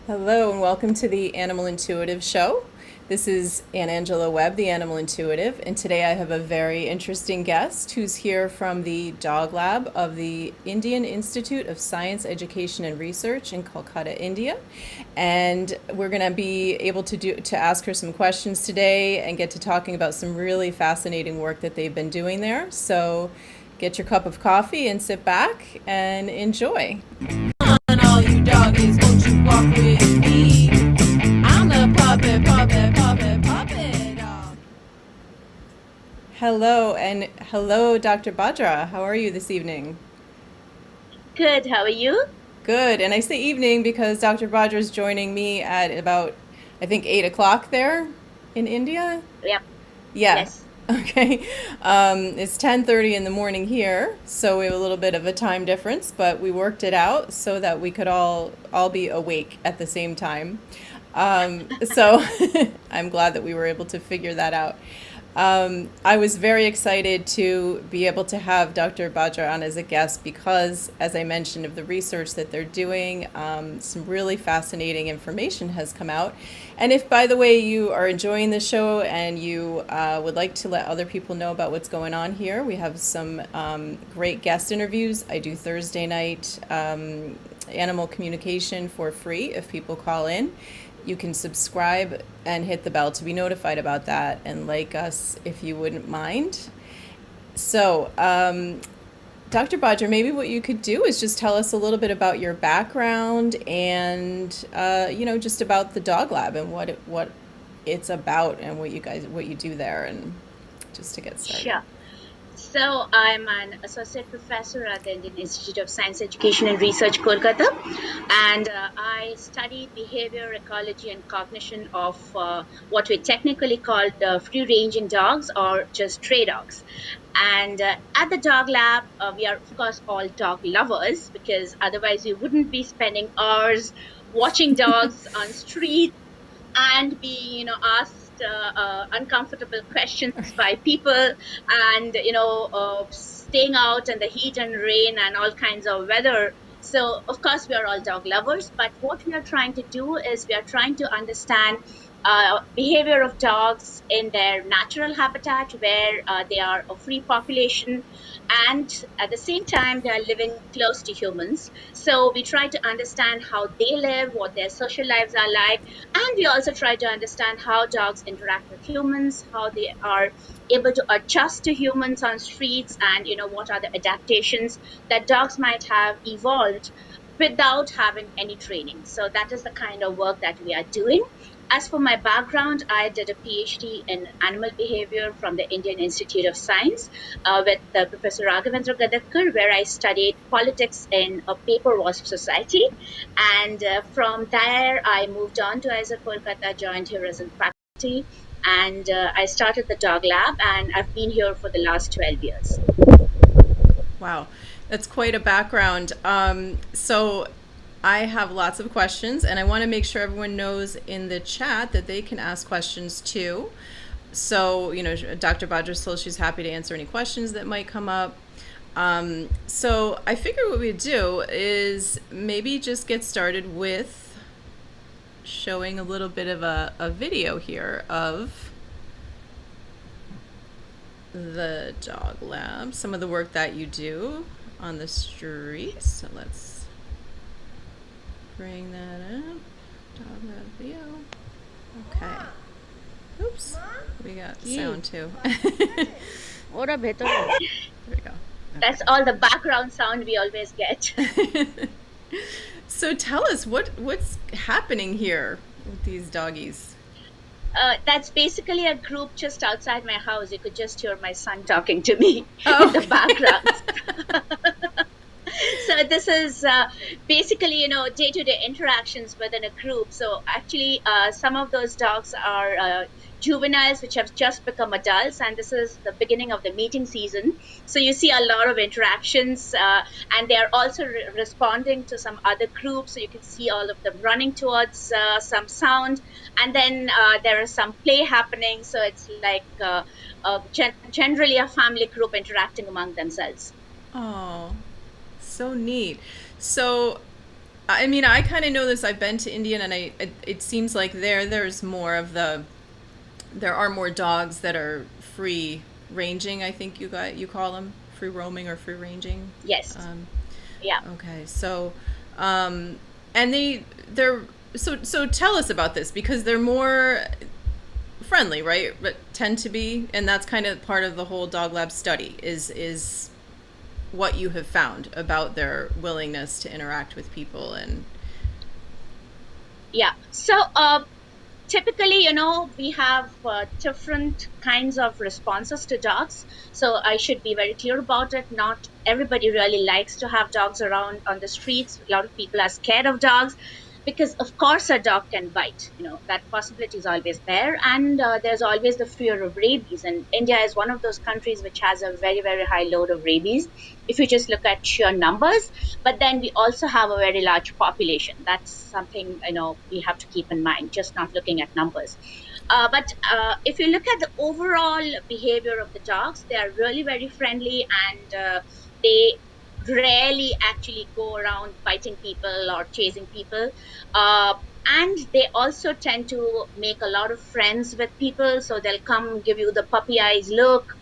Hello and welcome to the Animal Intuitive Show. This is Ann Angela Webb, the Animal Intuitive, and today I have a very interesting guest who's here from the Dog Lab of the Indian Institute of Science, Education and Research in Kolkata, India. And we're going to be able to ask her some questions today and get to talking about some really fascinating work that they've been doing there. So get your cup of coffee and sit back and enjoy. All you doggies, won't you walk with me? I'm the puppet dog. Hello, and hello, Dr. Bhadra. How are you this evening? Good. How are you? Good. And I say evening because Dr. Bhadra is joining me at about, I think, 8 o'clock there in India. Yep. Yeah. Yes. Okay. It's 10:30 in the morning here, so we have a little bit of a time difference, but we worked it out so that we could all be awake at the same time. So I'm glad that we were able to figure that out. I was very excited to be able to have Dr. Bhadra on as a guest because, as I mentioned, of the research that they're doing, some really fascinating information has come out. And if, by the way, you are enjoying the show and you would like to let other people know about what's going on here, we have some great guest interviews. I do Thursday night animal communication for free if people call in. You can subscribe and hit the bell to be notified about that and like us if you wouldn't mind. So, Dr. Bodger, maybe what you could do is just tell us a little bit about your background and, just about the Dog Lab and what it's about and what you do there and just to get started. Sure. So I'm an associate professor at the Indian Institute of Science, Education and Research, Kolkata, and I studied behavior, ecology, and cognition of what we technically call the free-ranging dogs or just stray dogs. And at the Dog Lab, we are of course all dog lovers because otherwise we wouldn't be spending hours watching dogs on streets and being asked uncomfortable questions by people and staying out in the heat and rain and all kinds of weather. So of course we are all dog lovers, but what we are trying to do is we are trying to understand behavior of dogs in their natural habitat where they are a free population, and at the same time they are living close to humans. So we try to understand how they live, what their social lives are like, and we also try to understand how dogs interact with humans, how they are able to adjust to humans on streets, and what are the adaptations that dogs might have evolved without having any training. So that is the kind of work that we are doing. As for my background, I did a PhD in animal behavior from the Indian Institute of Science with Professor Raghavendra Gadadkar, where I studied politics in a paper wasp society. And from there, I moved on to IISER Kolkata, joined here as a faculty, and I started the Dog Lab, and I've been here for the last 12 years. Wow, that's quite a background. So I have lots of questions, and I want to make sure everyone knows in the chat that they can ask questions too. So, Dr. Bhadra says she's happy to answer any questions that might come up. So I figure what we do is maybe just get started with showing a little bit of a video here of the Dog Lab, some of the work that you do on the streets. So let's bring that up. Dog Lab video. Okay. Oops. We got sound too. ওরা ভেতরে There we go. That's all the background sound we always get. So tell us what's happening here with these doggies. That's basically a group just outside my house. You could just hear my son talking to me Oh. in the background. So this is basically, day-to-day interactions within a group. So actually, some of those dogs are juveniles which have just become adults, and this is the beginning of the meeting season. So you see a lot of interactions, and they are also responding to some other groups. So you can see all of them running towards some sound, and then there is some play happening. So it's like generally a family group interacting among themselves. Oh, so neat. So I mean, I kind of know this. I've been to India, and it seems like there's more of there are more dogs that are free ranging. I think you call them free roaming or free ranging. Yes. Um, Yeah. okay, so and they're so tell us about this because they're more friendly, right? But tend to be, and that's kind of part of the whole dog lab study is what you have found about their willingness to interact with people and Yeah. So typically, we have different kinds of responses to dogs. So I should be very clear about it. Not everybody really likes to have dogs around on the streets. A lot of people are scared of dogs because, of course, a dog can bite. That possibility is always there. And there's always the fear of rabies. And India is one of those countries which has a very, very high load of rabies, if you just look at sheer numbers. But then we also have a very large population. That's something we have to keep in mind, just not looking at numbers. But if you look at the overall behavior of the dogs, they are really very friendly, and they rarely actually go around biting people or chasing people. Uh, and they also tend to make a lot of friends with people. So they'll come give you the puppy eyes look,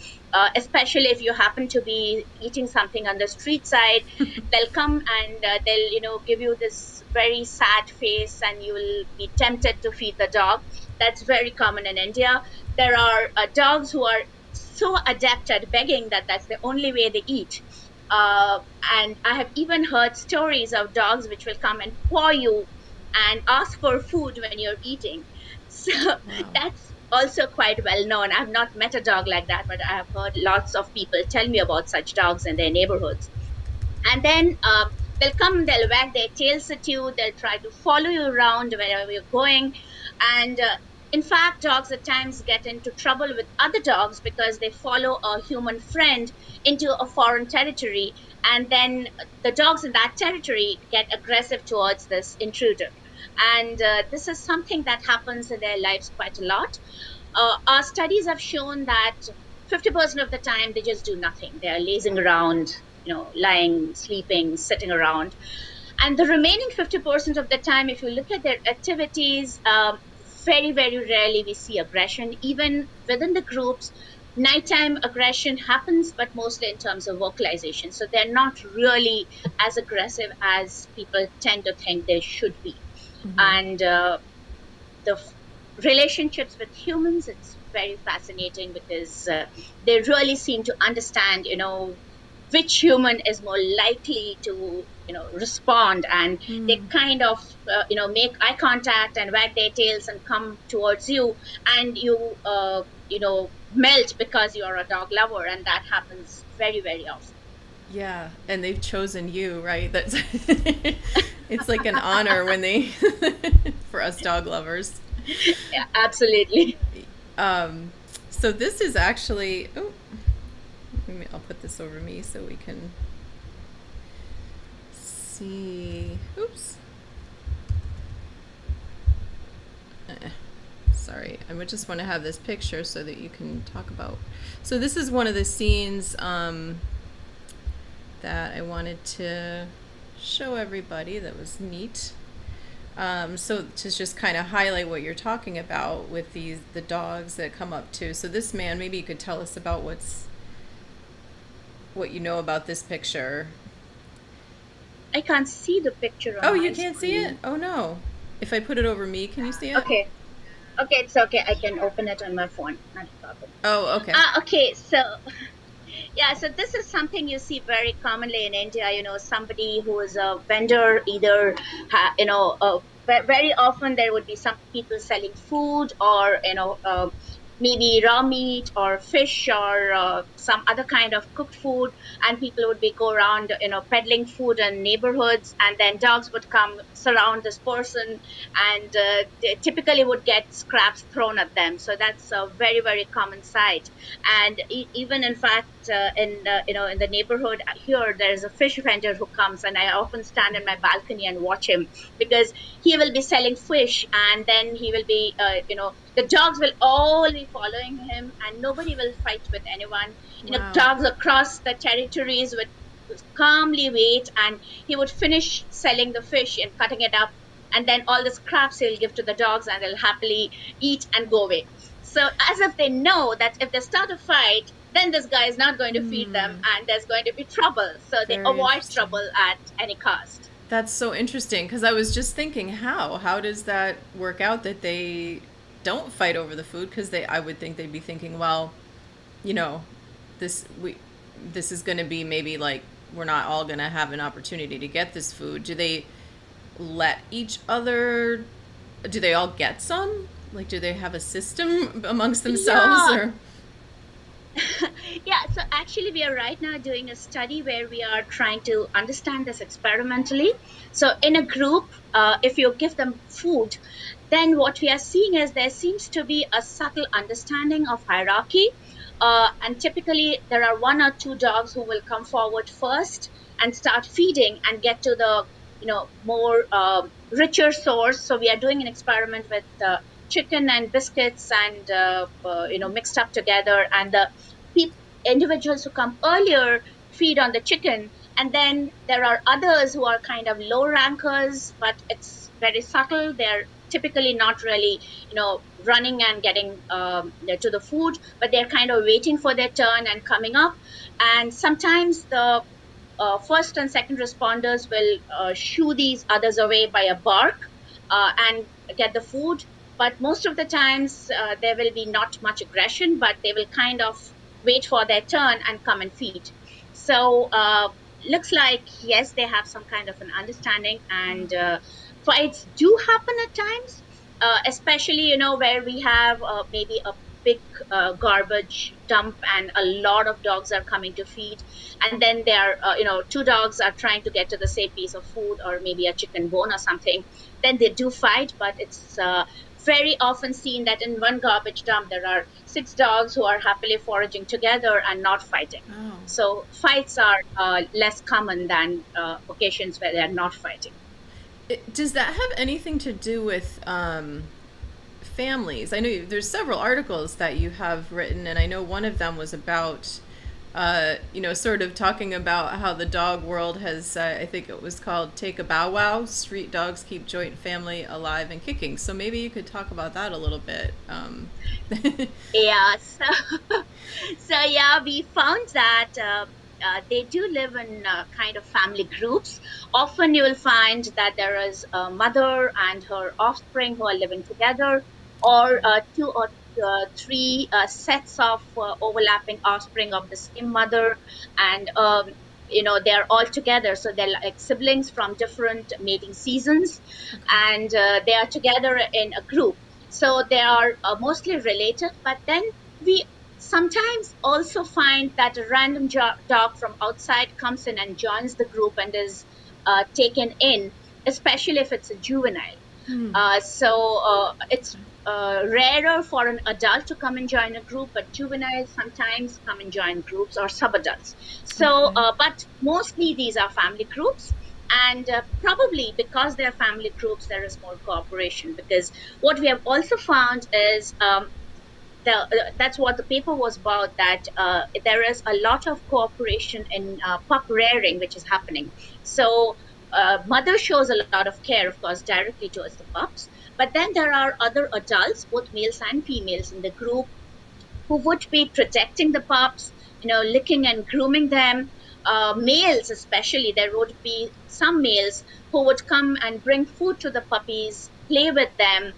especially if you happen to be eating something on the street side. They'll come and they'll give you this very sad face, and you will be tempted to feed the dog. That's very common in India. There are dogs who are so adept at begging that that's the only way they eat. uh, and I have even heard stories of dogs which will come and paw you and ask for food when you're eating. So wow. that's also quite well known. I've not met a dog like that, but I have heard lots of people tell me about such dogs in their neighborhoods. And then they'll come, they'll wag their tails at you, they'll try to follow you around wherever you're going. And in fact, dogs at times get into trouble with other dogs because they follow a human friend into a foreign territory, and then the dogs in that territory get aggressive towards this intruder. And this is something that happens in their lives quite a lot. Our studies have shown that 50% of the time they just do nothing. They are lazing around, lying, sleeping, sitting around. And the remaining 50% of the time, if you look at their activities, very, very rarely we see aggression. Even within the groups, nighttime aggression happens, but mostly in terms of vocalization. So they're not really as aggressive as people tend to think they should be. Mm-hmm. And the relationships with humans, it's very fascinating because they really seem to understand which human is more likely to respond, and they Mm. kind of make eye contact and wag their tails and come towards you, and you melt because you're a dog lover, and that happens very, very often. Yeah, and they've chosen you, right? That's it's like an honor when they for us dog lovers. Yeah, absolutely. Um, so this is actually I'll put this over me so we can see. Oops. Sorry, I would just want to have this picture so that you can talk about. So this is one of the scenes that I wanted to show everybody that was neat. So to just kind of highlight what you're talking about with the dogs that come up to. So this man, maybe you could tell us about what you know about this picture. I can't see the picture on Oh, my you can't see screen. it? Oh no. If I put it over me, can you see it? Okay. Okay, it's okay. I can open it on my phone. Not a problem. Oh, okay. Okay. So, yeah, so this is something you see very commonly in India. Somebody who is a vendor, either, very often there would be some people selling food, or, maybe raw meat or fish, or some other kind of cooked food, and people would be go around peddling food in neighborhoods, and then dogs would come surround this person, and they typically would get scraps thrown at them. So that's a very, very common sight. And even in fact, in the neighborhood here, there is a fish vendor who comes, and I often stand in my balcony and watch him, because he will be selling fish, and then he will be the dogs will all be following him, and nobody will fight with anyone. Wow. Dogs across the territories would calmly wait, and he would finish selling the fish and cutting it up, and then all the scraps he'll give to the dogs, and they'll happily eat and go away. So as if they know that if they start a fight, then this guy is not going to feed them and there's going to be trouble. So they Very avoid interesting. trouble at any cost. That's so interesting because I was just thinking, how does that work out that they don't fight over the food? Because I would think they'd be thinking, well, you know, this we this is going to be maybe like we're not all going to have an opportunity to get this food. Do they let each other? Do they all get some? Like, do they have a system amongst themselves, Yeah, or? yeah. So actually, we are right now doing a study where we are trying to understand this experimentally. So in a group, if you give them food, then what we are seeing is there seems to be a subtle understanding of hierarchy. And typically, there are one or two dogs who will come forward first and start feeding and get to the more richer source. So we are doing an experiment with chicken and biscuits and mixed up together, and the pe- individuals who come earlier feed on the chicken, and then there are others who are kind of low rankers, but it's very subtle. They're typically not really running and getting to the food, but they're kind of waiting for their turn and coming up. And sometimes the first and second responders will shoo these others away by a bark and get the food. But most of the times, there will be not much aggression, but they will kind of wait for their turn and come and feed. So, looks like, yes, they have some kind of an understanding, and fights do happen at times, especially, where we have maybe a big garbage dump and a lot of dogs are coming to feed, and then there are two dogs are trying to get to the same piece of food or maybe a chicken bone or something. Then they do fight, but it's very often seen that in one garbage dump there are six dogs who are happily foraging together and not fighting. Oh. So fights are less common than occasions where they're not fighting. Does that have anything to do with families? I know there's several articles that you have written, and I know one of them was about, sort of talking about how the dog world has, I think it was called Take a Bow Wow, Street Dogs Keep Joint Family Alive and Kicking. So maybe you could talk about that a little bit. Yeah, so, so yeah, we found that they do live in kind of family groups. Often you will find that there is a mother and her offspring who are living together, or two or three sets of overlapping offspring of the same mother, and they're all together. So they're like siblings from different mating seasons, Okay. and they are together in a group. So they are mostly related, but then we sometimes also find that a random dog from outside comes in and joins the group and is taken in, especially if it's a juvenile. Hmm. So it's Okay. rarer for an adult to come and join a group, but juveniles sometimes come and join groups or subadults. So, Okay. but mostly these are family groups. And probably because they're family groups, there is more cooperation. Because what we have also found is that's what the paper was about, that there is a lot of cooperation in pup rearing which is happening. So mother shows a lot of care, of course, directly towards the pups, but then there are other adults, both males and females in the group, who would be protecting the pups, licking and grooming them. Males, especially, there would be some males who would come and bring food to the puppies, play with them,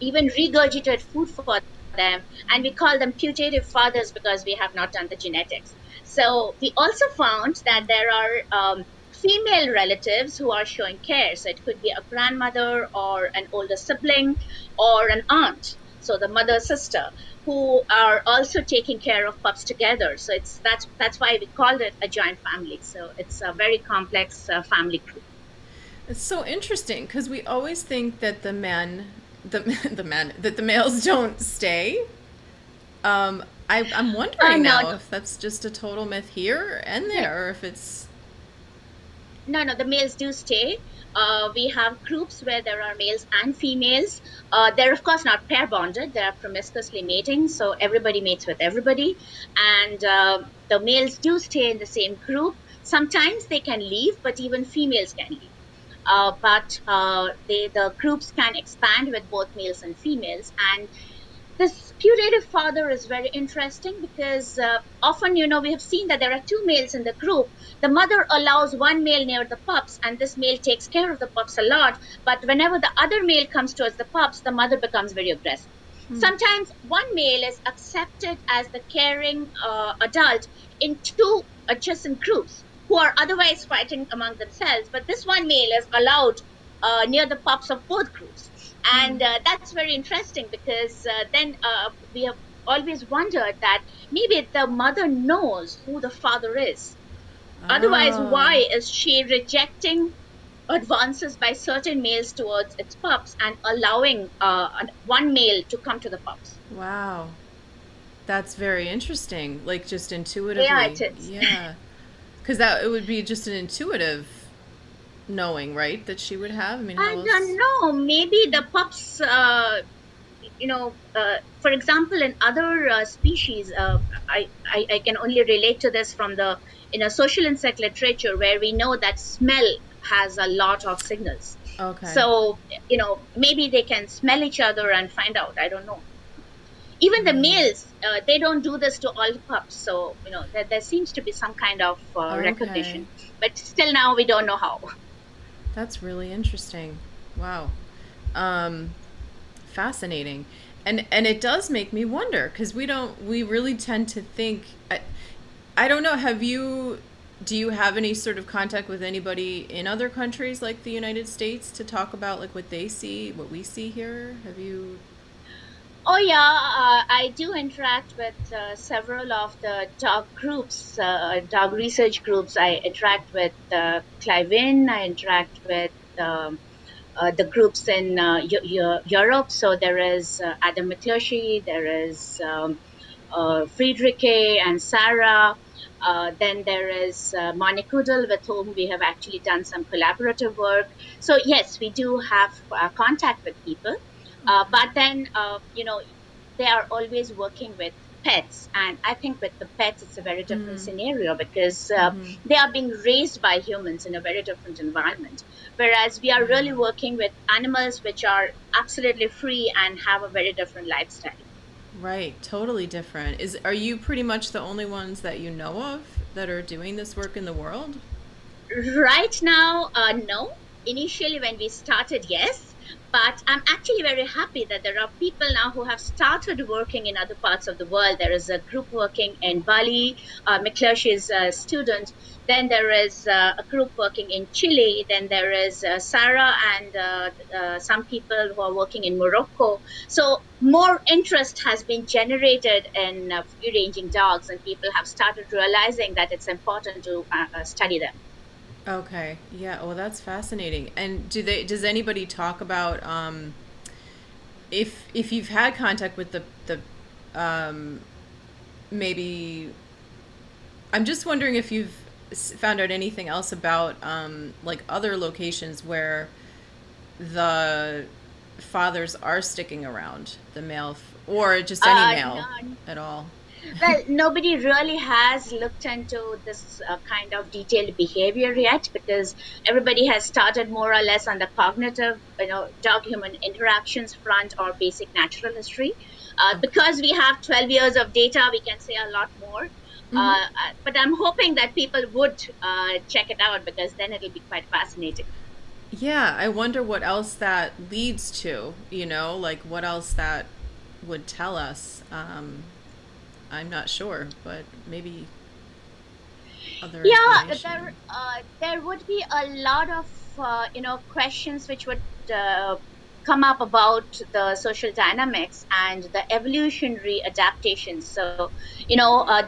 even regurgitate food for them. And we call them putative fathers because we have not done the genetics. So we also found that there are female relatives who are showing care. So it could be a grandmother or an older sibling or an aunt. So the mother sister, who are also taking care of pups together. So that's why we called it a giant family. So it's a very complex family group. It's so interesting because we always think that the the men, that the males don't stay. I'm wondering No, now if that's just a total myth here and no, there, or if it's. no, the males do stay. We have groups where there are males and females. They're of course not pair bonded. They are promiscuously mating, so everybody mates with everybody. And the males do stay in the same group, Sometimes they can leave, but even females can leave. But the groups can expand with both males and females. And this putative father is very interesting because often, we have seen that there are two males in the group. The mother allows one male near the pups, and this male takes care of the pups a lot. But whenever the other male comes towards the pups, the mother becomes very aggressive. Sometimes one male is accepted as the caring adult in two adjacent groups who are otherwise fighting among themselves, but this one male is allowed near the pups of both groups. And that's very interesting because then we have always wondered that maybe the mother knows who the father is. Otherwise, Oh, why is she rejecting advances by certain males towards its pups and allowing one male to come to the pups? wow. That's very interesting. Like just Yeah, intuitively. it is. Yeah. Because that it would be just an intuitive knowing, right? That she would have. I mean, how I don't else? know. Maybe the pups, for example, in other species, I can only relate to this from the social insect literature, where we know that smell has a lot of signals. Okay. So maybe they can smell each other and find out. I don't know. Even the Right. males, they don't do this to all pups. So there seems to be some kind of Okay. recognition, but still now we don't know how. That's really interesting. Wow. Um, fascinating. And it does make me wonder because we really tend to think I don't know, do you have any sort of contact with anybody in other countries like the United States to talk about like what they see, what we see here? Have you Oh yeah, I do interact with several of the dog groups, dog research groups. I interact with Clive-In. I interact with the groups in Europe. So there is Adam McClushy, there is Friederike and Sarah. Then there is Monique Kudel, with whom we have actually done some collaborative work. So yes, we do have contact with people, but then they are always working with pets, and I think with the pets it's a very different scenario because they are being raised by humans in a very different environment, whereas we are really working with animals which are absolutely free and have a very different lifestyle. right, totally different. Are you pretty much the only ones that you know of that are doing this work in the world? Right now, no. Initially, when we started, yes. But I'm actually very happy that there are people now who have started working in other parts of the world. There is a group working in Bali. McClush is a student. Then there is a group working in Chile. Then there is Sarah and some people who are working in Morocco. So more interest has been generated in free ranging dogs, and people have started realizing that it's important to study them. Okay. Yeah, well that's fascinating. And does anybody talk about if you've had contact with the um maybe I'm just wondering if you've found out anything else about like other locations where the fathers are sticking around the or just any male No, at all. well, nobody really has looked into this kind of detailed behavior yet because everybody has started more or less on the cognitive, dog human interactions front or basic natural history. Okay. Because we have 12 years of data, we can say a lot more. But I'm hoping that people would check it out because then it'll be quite fascinating. Yeah, I wonder what else that leads to, like what else that would tell us. I'm not sure, but maybe other Yeah, information. there would be a lot of questions which would come up about the social dynamics and the evolutionary adaptations. So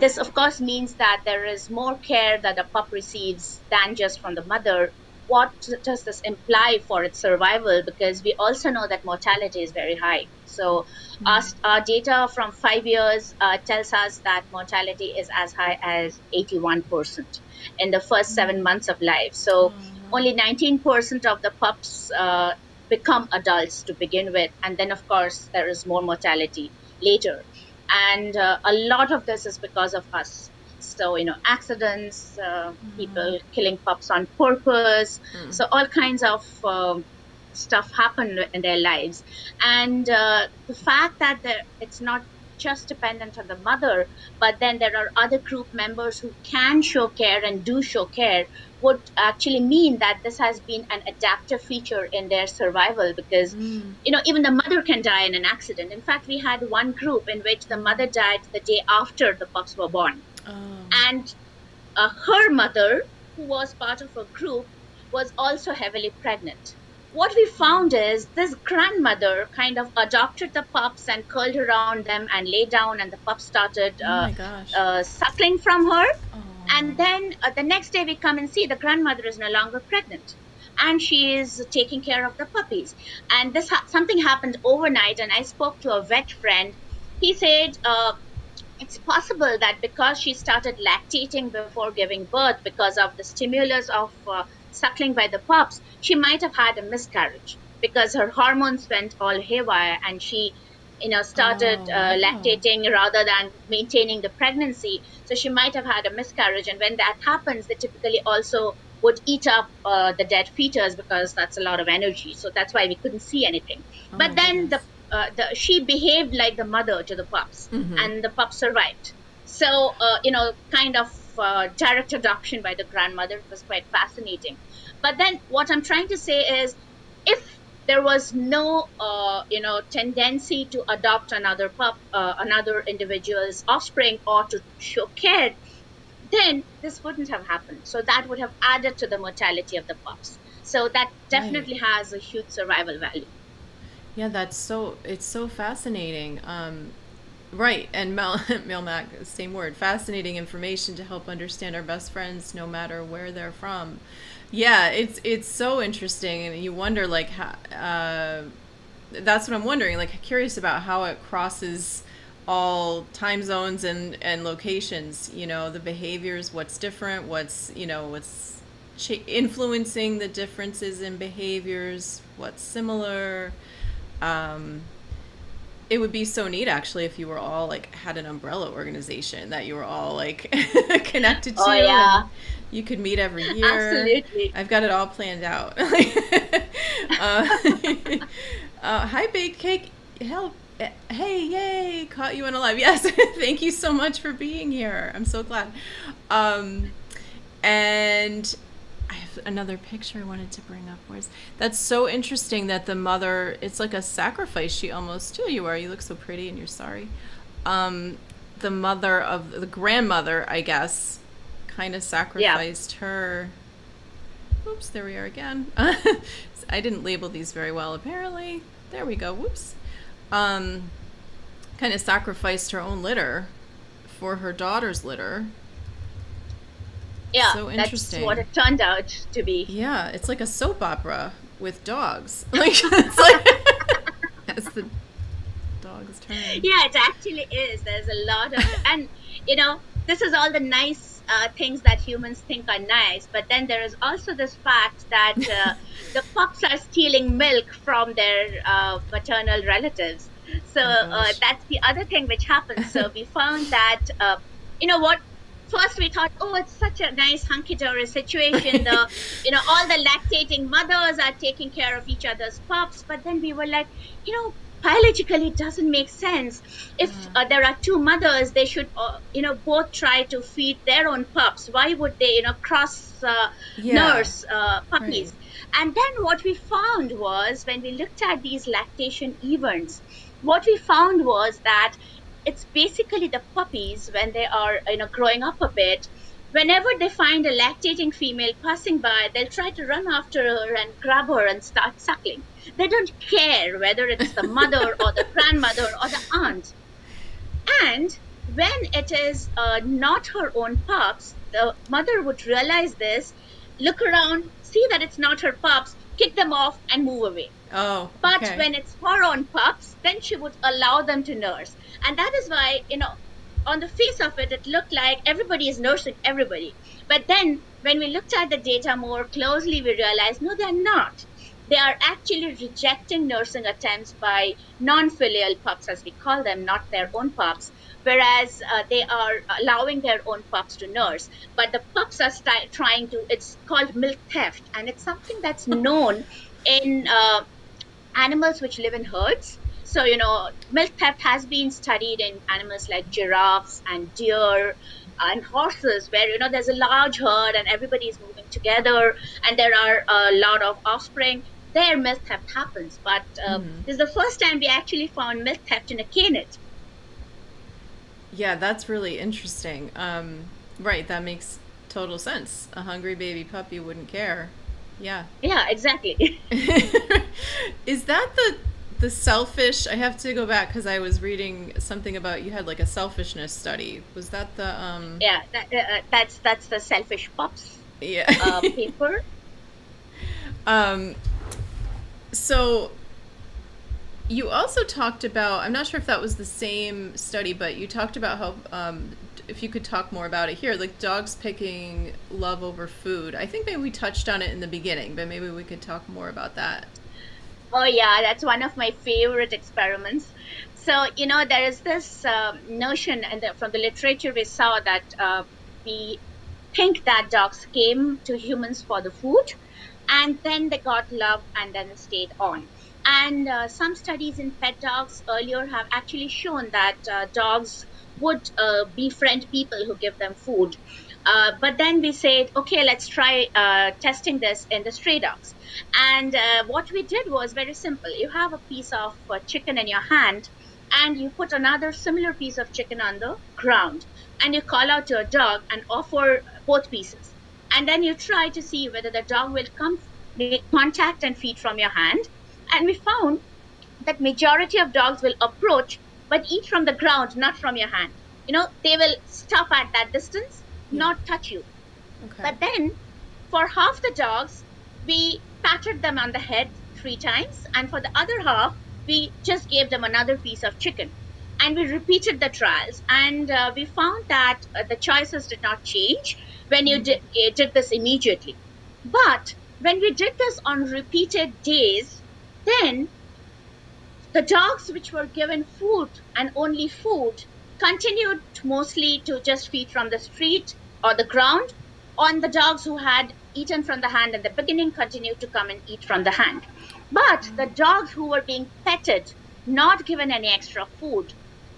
this of course means that there is more care that a pup receives than just from the mother. What does this imply for its survival? Because we also know that mortality is very high. So our data from 5 years tells us that mortality is as high as 81% in the first 7 months of life. Oh, So wow. only 19% of the pups become adults to begin with. And then, of course, there is more mortality later. And a lot of this is because of us. So, accidents, people killing pups on purpose. So all kinds of stuff happen in their lives. And the fact that it's not just dependent on the mother, but then there are other group members who can show care and do show care would actually mean that this has been an adaptive feature in their survival, because even the mother can die in an accident. In fact, we had one group in which the mother died the day after the pups were born. And her mother, who was part of a group, was also heavily pregnant. What we found is this grandmother kind of adopted the pups and curled around them and lay down, and the pups started suckling from her. And then the next day we come and see the grandmother is no longer pregnant, and she is taking care of the puppies. And this something happened overnight, and I spoke to a vet friend. He said it's possible that because she started lactating before giving birth, because of the stimulus of suckling by the pups, she might have had a miscarriage because her hormones went all haywire, and she started lactating rather than maintaining the pregnancy. So she might have had a miscarriage, and when that happens, they typically also would eat up the dead fetus, because that's a lot of energy. So that's why we couldn't see anything. But then she behaved like the mother to the pups, and the pups survived. So kind of direct adoption by the grandmother was quite fascinating. But then what I'm trying to say is, if there was no tendency to adopt another pup, another individual's offspring, or to show care, then this wouldn't have happened. So that would have added to the mortality of the pups. So that definitely has a huge survival value. Yeah, it's so fascinating. Right, and Mac, same word, fascinating information to help understand our best friends no matter where they're from. Yeah, it's so interesting, and you wonder, like, that's what I'm wondering, like, curious about how it crosses all time zones and locations, the behaviors, what's different, what's influencing the differences in behaviors, what's similar. It would be so neat, actually, if you were all like had an umbrella organization that you were all like connected to. Oh, yeah. And you could meet every year. Absolutely. I've got it all planned out. Hi, Baked Cake. Help. Hey, yay, caught you on a live. Yes, thank you so much for being here. I'm so glad. And I have another picture I wanted to bring up. That's so interesting that the mother, it's like a sacrifice. She almost, you look so pretty and you're sorry. The mother of the grandmother, I guess, kind of sacrificed her. Oops, there we are again. I didn't label these very well, apparently. There we go. Whoops. Kind of sacrificed her own litter for her daughter's litter. Yeah, so interesting. That's what it turned out to be. Yeah, it's like a soap opera with dogs. Like, it's like that's the dog's turn. Yeah, it actually is. There's a lot of, and this is all the nice things that humans think are nice, but then there is also this fact that the pups are stealing milk from their maternal relatives. So that's the other thing which happens. So we found that, first we thought, oh, it's such a nice hunky-dory situation. All the lactating mothers are taking care of each other's pups. But then we were like, biologically it doesn't make sense. If there are two mothers, they should, both try to feed their own pups. Why would they, nurse puppies? Right. And then what we found was, when we looked at these lactation events, what we found was that it's basically the puppies, when they are growing up a bit, whenever they find a lactating female passing by, they'll try to run after her and grab her and start suckling. They don't care whether it's the mother or the grandmother or the aunt. And when it is not her own pups, the mother would realize this, look around, see that it's not her pups, kick them off and move away. Oh, but when it's her own pups, then she would allow them to nurse. And that is why, on the face of it, it looked like everybody is nursing everybody. But then when we looked at the data more closely, we realized, no, they're not. they are actually rejecting nursing attempts by non-filial pups, as we call them, not their own pups, whereas they are allowing their own pups to nurse. But the pups are trying to, it's called milk theft, and it's something that's known in animals which live in herds. So, milk theft has been studied in animals like giraffes and deer and horses, where, there's a large herd and everybody is moving together and there are a lot of offspring. There, milk theft happens. But this is the first time we actually found milk theft in a canid. Yeah, that's really interesting. Right, that makes total sense. A hungry baby puppy wouldn't care. Yeah. Yeah, exactly. Is that the selfish? I have to go back because I was reading something about you had like a selfishness study. Was that the Yeah, that's the selfish pups yeah. paper. So you also talked about, I'm not sure if that was the same study, but you talked about how if you could talk more about it here, like dogs picking love over food. I think maybe we touched on it in the beginning, but maybe we could talk more about that. Oh, yeah, that's one of my favorite experiments. So, there is this notion, and from the literature we saw that we think that dogs came to humans for the food, and then they got love and then stayed on. And some studies in pet dogs earlier have actually shown that dogs would befriend people who give them food. But then we said, okay, let's try testing this in the stray dogs. And what we did was very simple. You have a piece of chicken in your hand, and you put another similar piece of chicken on the ground, and you call out to a dog and offer both pieces. And then you try to see whether the dog will come make contact and feed from your hand. And we found that majority of dogs will approach but eat from the ground, not from your hand. They will stop at that distance, Yeah. not touch you. Okay. But then for half the dogs, we patted them on the head 3 times, and for the other half, we just gave them another piece of chicken. And we repeated the trials, and we found that the choices did not change when you did this immediately. But when we did this on repeated days, then the dogs which were given food and only food continued mostly to just feed from the street or the ground. On the dogs who had eaten from the hand in the beginning continued to come and eat from the hand. But the dogs who were being petted, not given any extra food,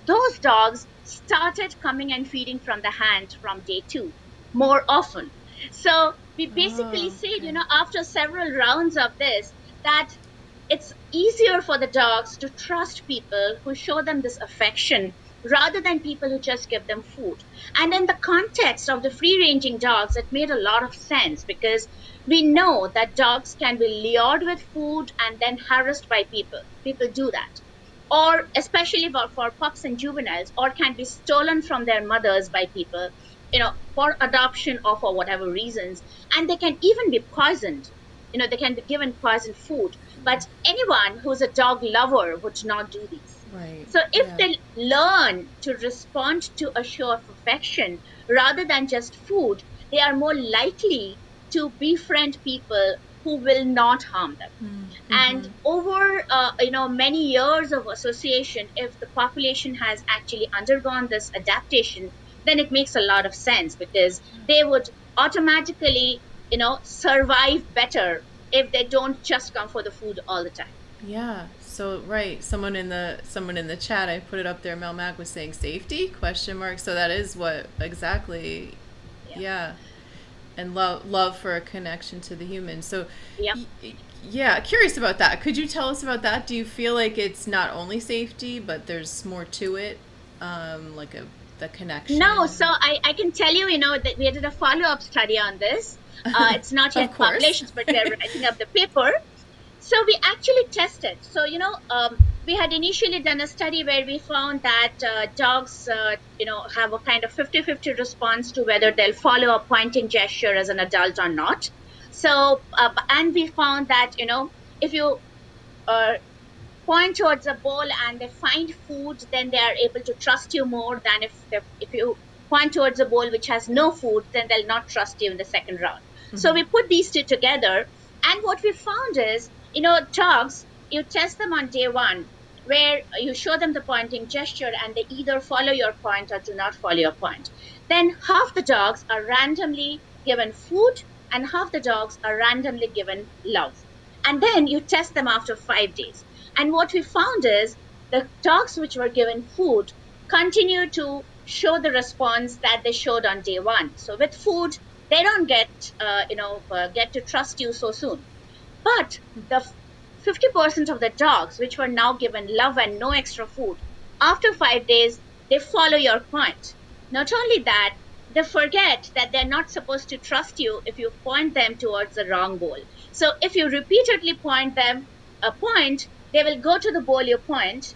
those dogs started coming and feeding from the hand from day 2 more often. So we basically said, Okay. after several rounds of this, that it's easier for the dogs to trust people who show them this affection rather than people who just give them food. And in the context of the free ranging dogs, it made a lot of sense because we know that dogs can be lured with food and then harassed by people. People do that. Or especially for pups and juveniles, or can be stolen from their mothers by people, for adoption or for whatever reasons. And they can even be poisoned. They can be given poisoned food. But anyone who's a dog lover would not do this. Right. So if Yeah. they learn to respond to a show of affection rather than just food, they are more likely to befriend people who will not harm them. And over many years of association, if the population has actually undergone this adaptation, then it makes a lot of sense because they would automatically survive better if they don't just come for the food all the time. Yeah. So right, someone in the chat, I put it up there. Mel Mac was saying safety question mark. So that is what exactly. Yeah. Yeah. And love for a connection to the human. So Yep. yeah, curious about that. Could you tell us about that? Do you feel like it's not only safety, but there's more to it, like the connection? No, so I can tell you, that we did a follow-up study on this. It's not Of yet course. published, but we are writing up the paper. So we actually tested. So, we had initially done a study where we found that dogs, have a kind of 50-50 response to whether they'll follow a pointing gesture as an adult or not. So, and we found that, if you point towards a bowl and they find food, then they are able to trust you more than if you point towards a bowl which has no food, then they'll not trust you in the second round. So we put these two together, and what we found is dogs, you test them on day one, where you show them the pointing gesture and they either follow your point or do not follow your point. Then half the dogs are randomly given food and half the dogs are randomly given love. And then you test them after 5 days. And what we found is the dogs which were given food continue to show the response that they showed on day one. So with food, they don't get to trust you so soon. But the 50% of the dogs, which were now given love and no extra food, after 5 days, they follow your point. Not only that, they forget that they're not supposed to trust you if you point them towards the wrong goal. So if you repeatedly point them a point, they will go to the goal you point.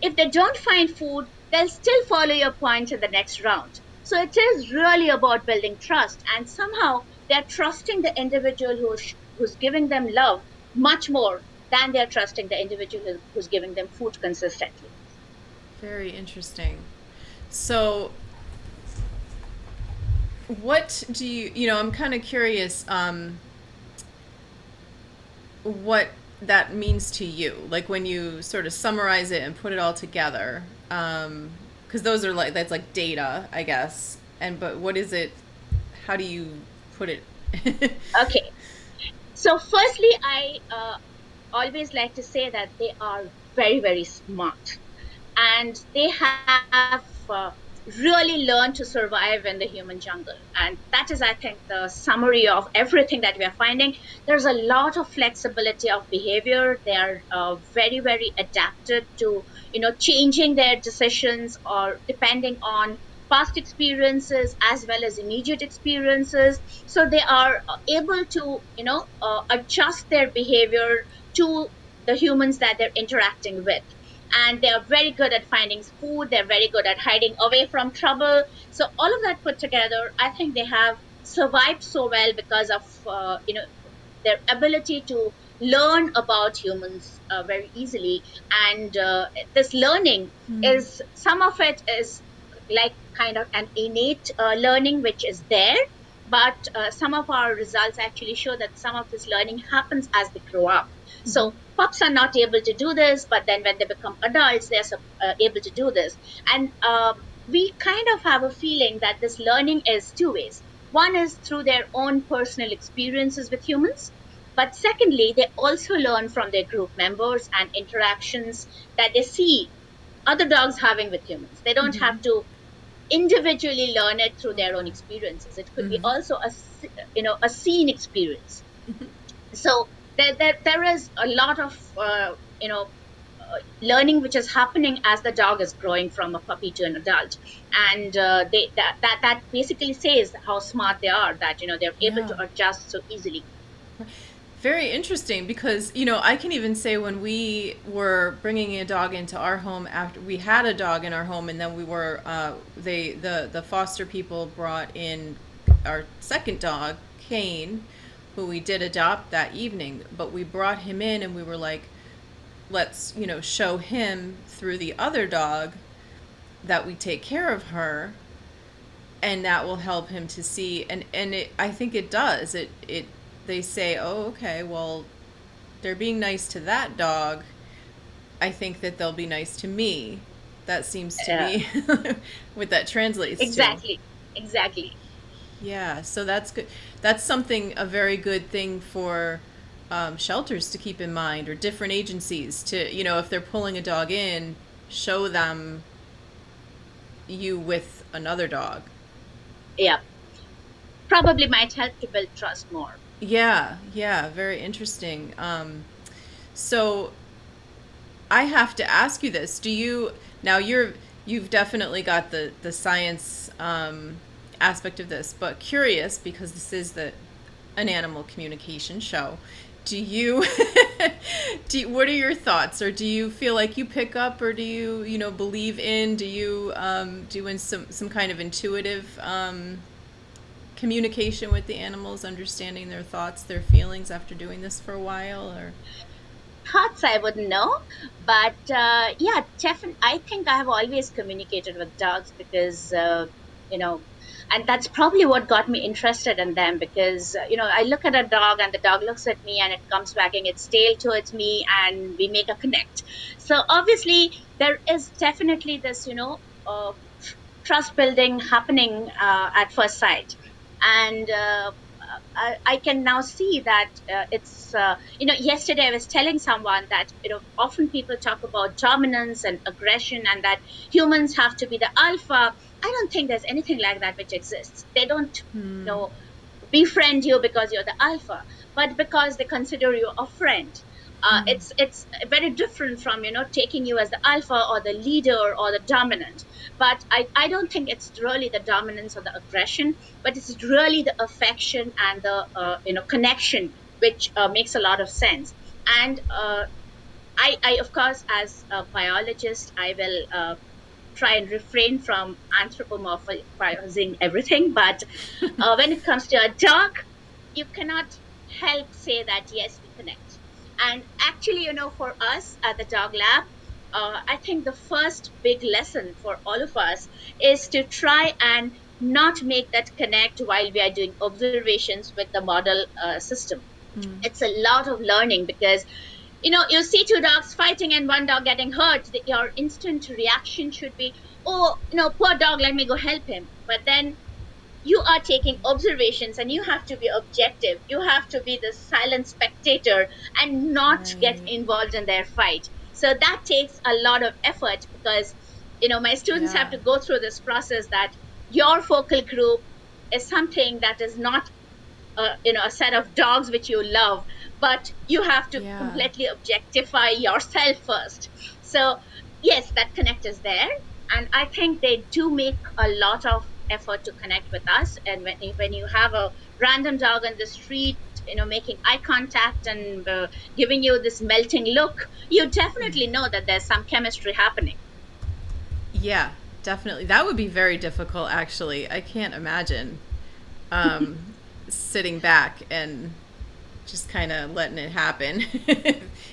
If they don't find food, they'll still follow your point in the next round. So it is really about building trust, and somehow they're trusting the individual who's giving them love much more than they're trusting the individual who's giving them food consistently. Very interesting. So, what do I'm kind of curious what that means to you, like when you sort of summarize it and put it all together, because that's like data, I guess, but what is it, how do you put it? Okay. So firstly, I always like to say that they are very, very smart, and they have really learned to survive in the human jungle. And that is, I think, the summary of everything that we are finding. There's a lot of flexibility of behavior. They are very, very adapted to, changing their decisions or depending on past experiences as well as immediate experiences. So they are able to, adjust their behavior to the humans that they're interacting with. And they are very good at finding food. They're very good at hiding away from trouble. So all of that put together, I think they have survived so well because of their ability to learn about humans very easily. And this learning is, some of it is like kind of an innate learning which is there, but some of our results actually show that some of this learning happens as they grow up. So pups are not able to do this, but then when they become adults, they're able to do this. And we kind of have a feeling that this learning is two ways. One is through their own personal experiences with humans, but secondly, they also learn from their group members and interactions that they see other dogs having with humans. They don't have to individually learn it through their own experiences. It could be also a seen experience. So there is a lot of learning which is happening as the dog is growing from a puppy to an adult, and that basically says how smart they are, that they're able to adjust so easily. Very interesting, because I can even say when we were bringing a dog into our home, after we had a dog in our home, and then we were the foster people brought in our second dog, Kane, who we did adopt that evening, but we brought him in and we were like, let's show him through the other dog that we take care of her, and that will help him to see, and I think it does. They say, oh, okay, well, they're being nice to that dog, I think that they'll be nice to me. That seems to be what that translates Exactly. to. Exactly. Yeah, so that's good. That's a very good thing for shelters to keep in mind, or different agencies to, if they're pulling a dog in, show them you with another dog. Yeah. Probably might help to build trust more. Yeah, very interesting. So I have to ask you this. You've definitely got the science aspect of this, but curious, because this is an animal communication show. What are your thoughts, or do you feel like you pick up, or do you believe in, do you do in some kind of intuitive communication with the animals, understanding their thoughts, their feelings after doing this for a while? Or Thoughts I wouldn't know, but yeah, definitely. I think I have always communicated with dogs because And that's probably what got me interested in them, because I look at a dog and the dog looks at me and it comes wagging its tail towards me and we make a connect. So obviously there is definitely this trust building happening at first sight. And I can now see that yesterday I was telling someone that often people talk about dominance and aggression, and that humans have to be the alpha. I don't think there's anything like that which exists. They don't befriend you because you're the alpha, but because they consider you a friend. It's very different from taking you as the alpha or the leader or the dominant. But I don't think it's really the dominance or the aggression, but it's really the affection and the connection, which makes a lot of sense. And I of course, as a biologist, I will try and refrain from anthropomorphizing everything. But when it comes to a dog, you cannot help say that yes, we connect. And actually, for us at the Dog Lab, I think the first big lesson for all of us is to try and not make that connect while we are doing observations with the model system. It's a lot of learning, because you see two dogs fighting and one dog getting hurt. Your instant reaction should be, oh, poor dog, let me go help him. But then you are taking observations and you have to be objective. You have to be the silent spectator and not get Right. involved in their fight. So that takes a lot of effort, because my students have Yeah. to go through this process, that your focal group is something that is not a set of dogs which you love, but you have to Yeah. completely objectify yourself first. So yes, that connect is there, and I think they do make a lot of effort to connect with us. And when you have a random dog on the street, making eye contact and giving you this melting look, you definitely know that there's some chemistry happening. Yeah, definitely. That would be very difficult, actually. I can't imagine um, sitting back and just kind of letting it happen.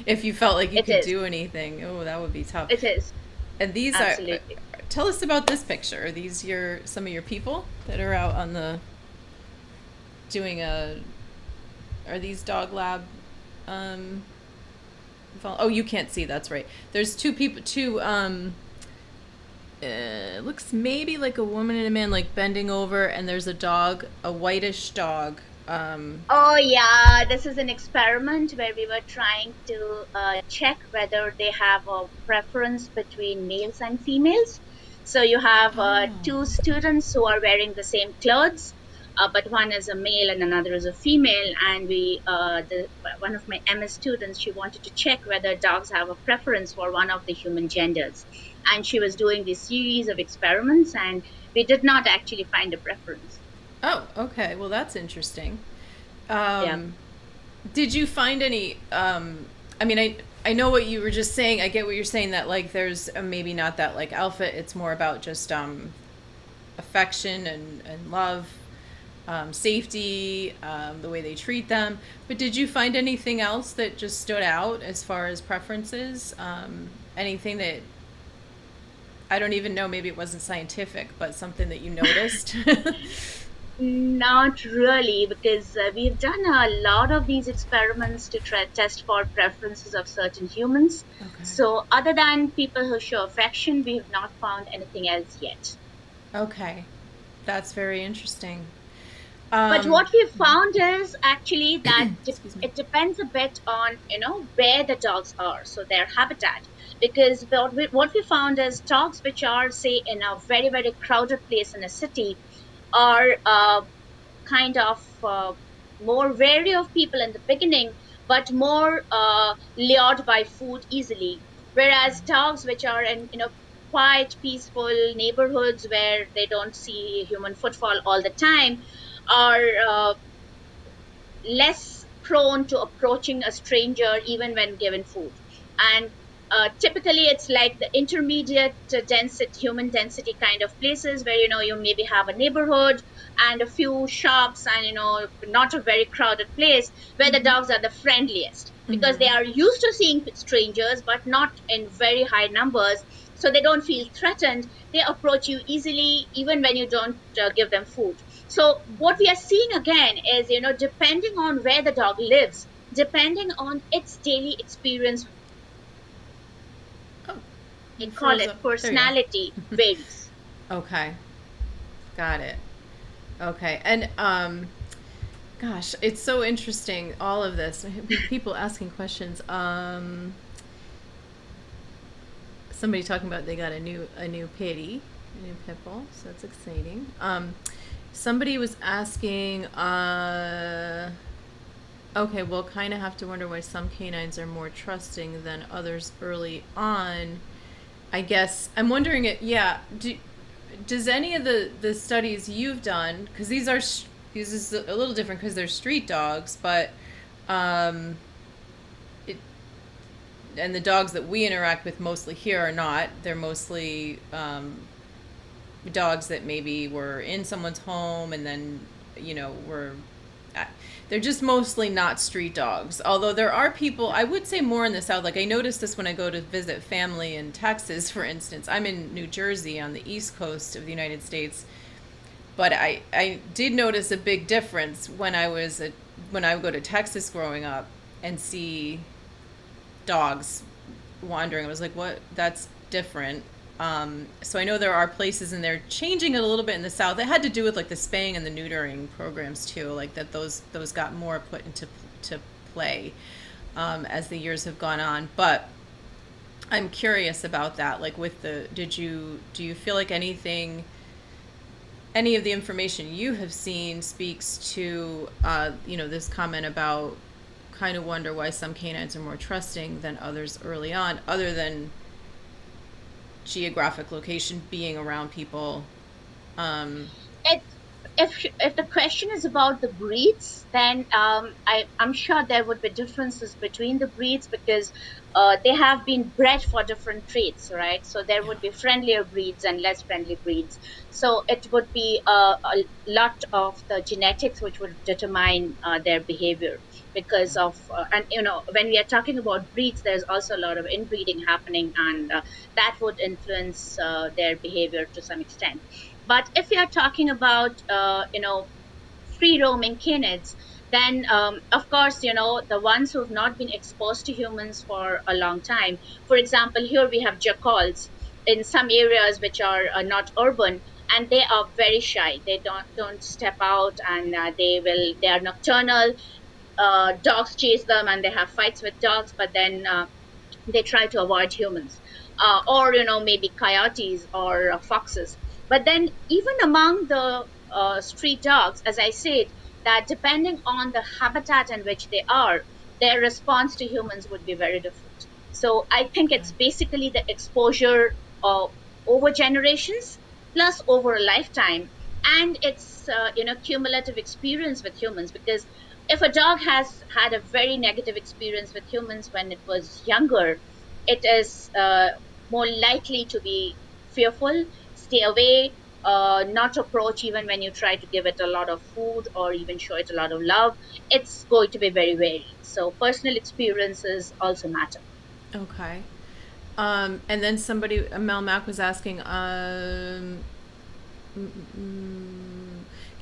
If you felt like you It could is. do anything, oh, that would be tough. It is. And these are, Absolutely. tell us about this picture. Are these some of your people that are out on the, doing are these dog lab, um, oh, you can't see, that's right. There's two people, looks maybe like a woman and a man, like bending over, and there's a dog, a whitish dog. Oh, yeah, this is an experiment where we were trying to check whether they have a preference between males and females. So you have two Oh, students who are wearing the same clothes, but one is a male and another is a female. And one of my MS students, she wanted to check whether dogs have a preference for one of the human genders. And she was doing this series of experiments, and we did not actually find a preference. oh, okay. Well, that's interesting. Yeah. Um, did you find any? I mean, I know what you were just saying. I get what you're saying, that like there's maybe not that like alpha. It's more about just affection and love, safety, the way they treat them. But did you find anything else that just stood out as far as preferences? Anything that, I don't even know, maybe it wasn't scientific, but something that you noticed? Not really, because we've done a lot of these experiments to test for preferences of certain humans. Okay. So, other than people who show affection, we have not found anything else yet. Okay. That's very interesting. But what we found is actually that Excuse me. it depends a bit on where the dogs are, so their habitat. Because what we found is dogs which are, say, in a very very crowded place in a city are kind of more wary of people in the beginning, but more lured by food easily. Whereas dogs which are in quiet, peaceful neighborhoods where they don't see human footfall all the time are less prone to approaching a stranger even when given food. And typically it's like the intermediate density, human density kind of places where you maybe have a neighborhood and a few shops, and not a very crowded place, where the dogs are the friendliest, because they are used to seeing strangers but not in very high numbers. so they don't feel threatened. They approach you easily even when you don't give them food. So what we are seeing again is, depending on where the dog lives, depending on its daily experience, Oh, they you call froze it up. There you personality varies. go. Okay, got it. Okay, and gosh, it's so interesting, all of this. People asking questions. Somebody talking about they got a new pitty, a new pit bull, so that's exciting. Somebody was asking, okay, we'll kind of have to wonder why some canines are more trusting than others early on. I guess I'm wondering it. Yeah, does any of the studies you've done, because these is a little different because they're street dogs, but um, it, and the dogs that we interact with mostly here are not. They're mostly dogs that maybe were in someone's home and then were they're just mostly not street dogs. Although there are people, I would say more in the South. Like I noticed this when I go to visit family in Texas, for instance. I'm in New Jersey on the East Coast of the United States, but I did notice a big difference when I would go to Texas growing up and see dogs wandering. I was like, what? That's different. So I know there are places, and they're changing it a little bit in the South. It had to do with like the spaying and the neutering programs too, like that those got more put into to play as the years have gone on. But I'm curious about that. Like with do you feel like any of the information you have seen speaks to this comment about kind of wonder why some canines are more trusting than others early on, other than geographic location, being around people? It, if the question is about the breeds, then I'm sure there would be differences between the breeds because they have been bred for different traits, right? So there would be friendlier breeds and less friendly breeds. So it would be a lot of the genetics which would determine their behavior because of and when we are talking about breeds, there's also a lot of inbreeding happening, and that would influence their behavior to some extent. But if you are talking about, free roaming canids, then of course, the ones who have not been exposed to humans for a long time. For example, here we have jackals in some areas which are not urban, and they are very shy. They don't step out, and they are nocturnal. Dogs chase them, and they have fights with dogs, but then they try to avoid humans, or maybe coyotes or foxes. But then even among the street dogs, as I said, that depending on the habitat in which they are, their response to humans would be very different. So I think it's basically the exposure over generations plus over a lifetime, and it's cumulative experience with humans. Because if a dog has had a very negative experience with humans when it was younger, it is more likely to be fearful, stay away, not approach even when you try to give it a lot of food or even show it a lot of love. It's going to be very varied. So personal experiences also matter. Okay. And then somebody, Mel Mack, was asking,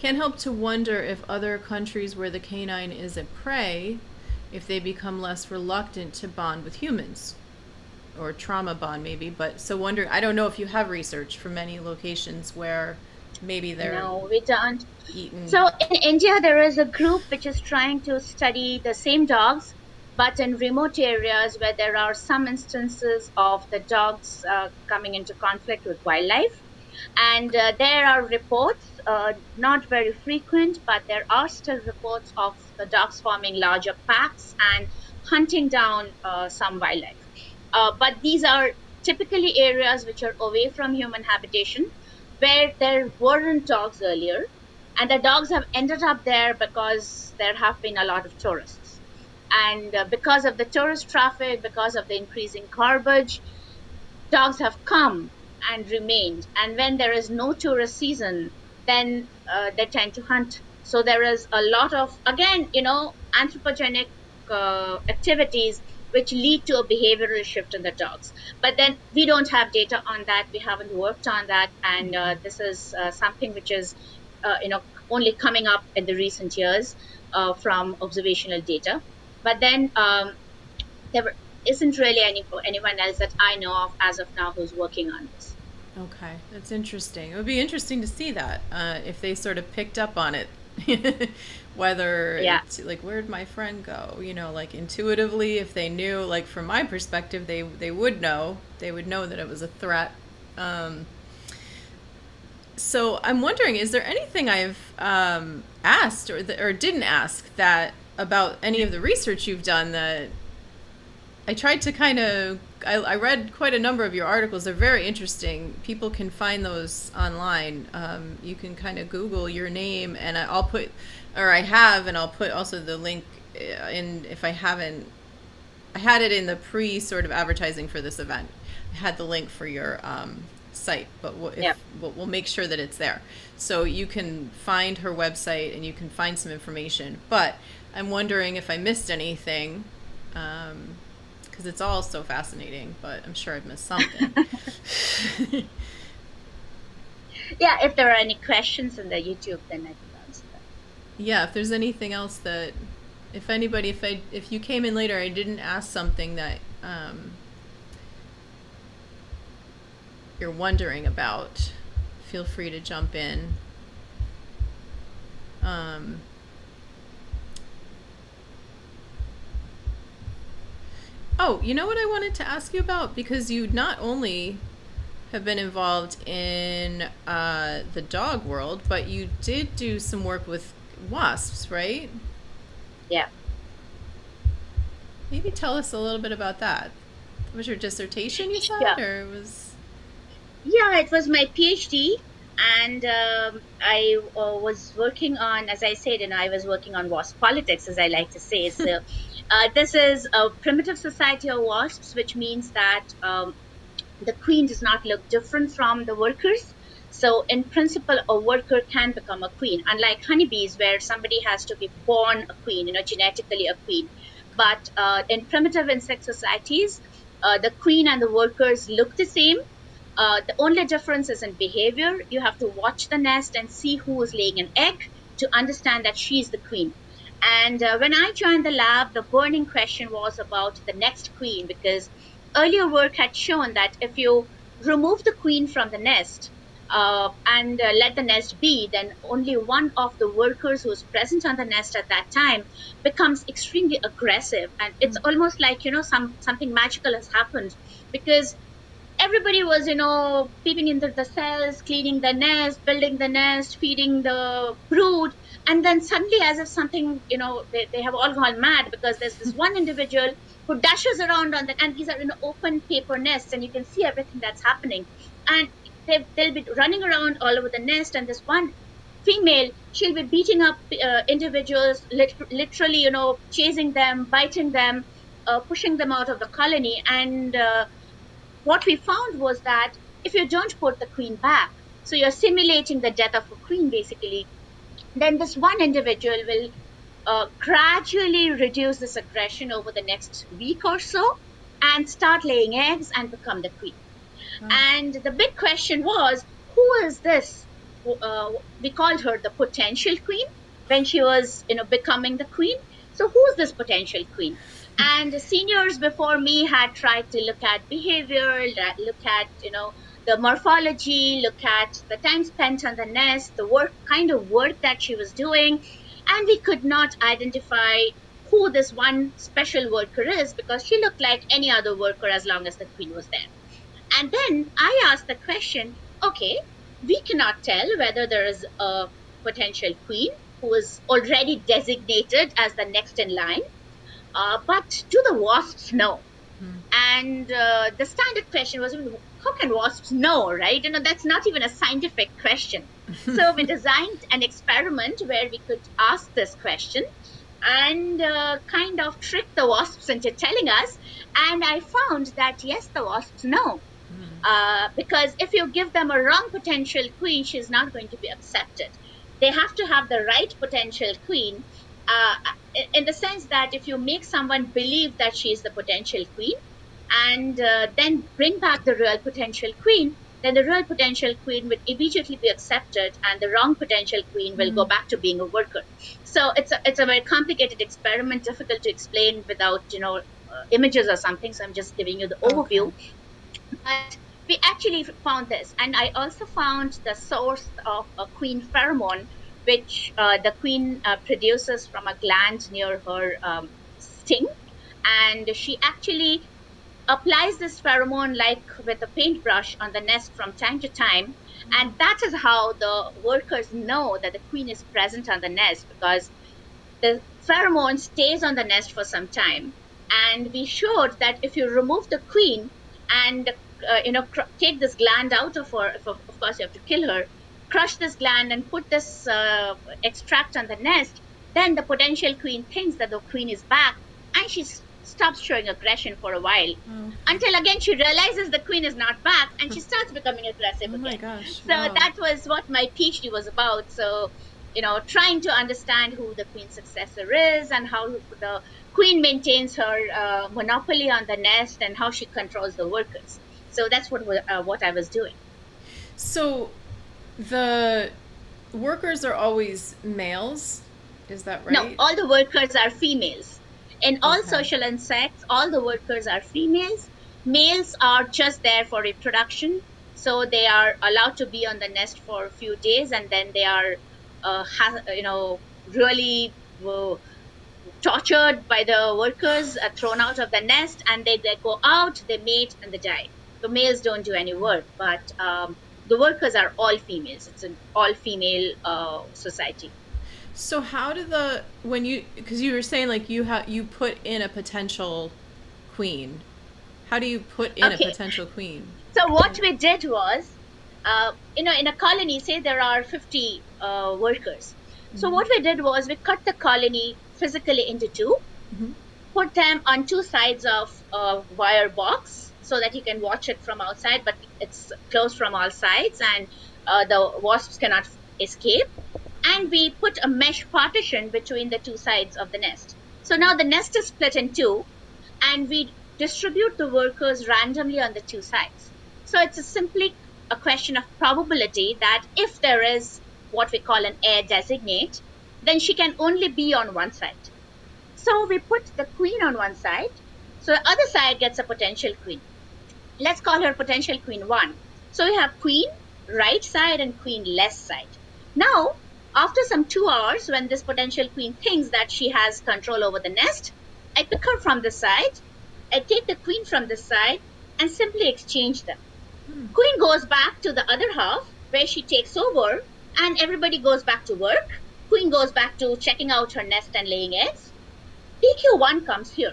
can't help to wonder if other countries where the canine is a prey, if they become less reluctant to bond with humans, or trauma bond maybe. But so wondering, I don't know if you have research from many locations where maybe they're No, we don't. eaten. So in India, there is a group which is trying to study the same dogs, but in remote areas where there are some instances of the dogs coming into conflict with wildlife. And there are reports, not very frequent, but there are still reports of the dogs forming larger packs and hunting down some wildlife. But these are typically areas which are away from human habitation, where there weren't dogs earlier, and the dogs have ended up there because there have been a lot of tourists. And because of the tourist traffic, because of the increasing garbage, dogs have come and remained. And when there is no tourist season, then they tend to hunt. So there is a lot of, again, anthropogenic activities which lead to a behavioral shift in the dogs. But then we don't have data on that. We haven't worked on that. And this is something which is, only coming up in the recent years from observational data. But then there isn't really anyone else that I know of as of now who's working on this. Okay, that's interesting. It would be interesting to see that if they sort of picked up on it. Whether Yeah. it's like, where'd my friend go? Like intuitively, if they knew, like from my perspective, they would know. They would know that it was a threat. So I'm wondering, is there anything I've asked or didn't ask that about any of the research you've done that I tried to kind of, I read quite a number of your articles. They're very interesting. People can find those online. You can kind of Google your name, and I'll put, or I have, and I'll put also the link in if I haven't. I had it in the pre sort of advertising for this event. I had the link for your site, but we'll make sure that it's there. So you can find her website and you can find some information. But I'm wondering if I missed anything. Because it's all so fascinating, but I'm sure I've missed something. Yeah, if there are any questions in the YouTube, then I can answer them. Yeah, if there's anything else that, if you came in later, I didn't ask something that you're wondering about, feel free to jump in. Oh, you know what I wanted to ask you about? Because you not only have been involved in the dog world, but you did do some work with wasps, right? Yeah. Maybe tell us a little bit about that. Was your dissertation, you said, or it was? Yeah, it was my PhD, and I was working on, as I said, and I was working on wasp politics, as I like to say. So this is a primitive society of wasps, which means that the queen does not look different from the workers. So in principle, a worker can become a queen, unlike honeybees, where somebody has to be born a queen, genetically a queen. But in primitive insect societies, the queen and the workers look the same. The only difference is in behavior. You have to watch the nest and see who is laying an egg to understand that she's the queen. And when I joined the lab, the burning question was about the next queen, because earlier work had shown that if you remove the queen from the nest and let the nest be, then only one of the workers who is present on the nest at that time becomes extremely aggressive. And it's almost like, something magical has happened, because everybody was, peeping into the cells, cleaning the nest, building the nest, feeding the brood. And then suddenly, as if something, they have all gone mad, because there's this one individual who dashes around and these are open paper nests, and you can see everything that's happening. And they'll be running around all over the nest, and this one female, she'll be beating up individuals, literally, chasing them, biting them, pushing them out of the colony. And what we found was that if you don't put the queen back, so you're simulating the death of a queen basically, then this one individual will gradually reduce this aggression over the next week or so and start laying eggs and become the queen. And the big question was, who is this? We called her the potential queen when she was, becoming the queen. So who is this potential queen? And the seniors before me had tried to look at behavior, look at, the morphology, look at the time spent on the nest, the kind of work that she was doing. And we could not identify who this one special worker is, because she looked like any other worker as long as the queen was there. And then I asked the question, okay, we cannot tell whether there is a potential queen who is already designated as the next in line. But do the wasps know? And the standard question was, how can wasps know, right? That's not even a scientific question. So we designed an experiment where we could ask this question and kind of trick the wasps into telling us. And I found that, yes, the wasps know. Because if you give them a wrong potential queen, she's not going to be accepted. They have to have the right potential queen. uh, in the sense that if you make someone believe that she is the potential queen, and then bring back the real potential queen, then the real potential queen will immediately be accepted, and the wrong potential queen will go back to being a worker. So it's a very complicated experiment, difficult to explain without images or something. So I'm just giving you the Okay. overview. But we actually found this, and I also found the source of a queen pheromone, which the queen produces from a gland near her sting, and she actually applies this pheromone like with a paintbrush on the nest from time to time. And that is how the workers know that the queen is present on the nest, because the pheromone stays on the nest for some time. And we showed that if you remove the queen and take this gland out of her, of course you have to kill her, crush this gland and put this extract on the nest, then the potential queen thinks that the queen is back, and she stops showing aggression for a while, Oh, until again she realizes the queen is not back, and she starts becoming aggressive oh my again. gosh. So Wow. that was what my PhD was about. So trying to understand who the queen's successor is, and how the queen maintains her monopoly on the nest, and how she controls the workers. So that's what I was doing. So the workers are always males, is that No, right? all the workers are females. In all Okay. social insects, all the workers are females. Males are just there for reproduction. So they are allowed to be on the nest for a few days, and then they are, really tortured by the workers, thrown out of the nest, and they go out, they mate, and they die. The males don't do any work, but the workers are all females. It's an all female society. So how do the when you because you were saying like you put in a potential queen. How do you put in a Okay, potential queen? so what we did was, in a colony, say there are 50 workers. So what we did was we cut the colony physically into two, Mm-hmm. put them on two sides of a wire box so that you can watch it from outside, but it's closed from all sides, and the wasps cannot escape. And we put a mesh partition between the two sides of the nest. So now the nest is split in two, and we distribute the workers randomly on the two sides. So it's simply a question of probability that if there is what we call an heir designate, then she can only be on one side. So we put the queen on one side. So the other side gets a potential queen. Let's call her potential queen 1. So we have queen right side and queen left side. Now, after some 2 hours, when this potential queen thinks that she has control over the nest, I pick her from the side, I take the queen from this side, and simply exchange them. Queen goes back to the other half where she takes over, and everybody goes back to work. Queen goes back to checking out her nest and laying eggs. PQ1 comes here.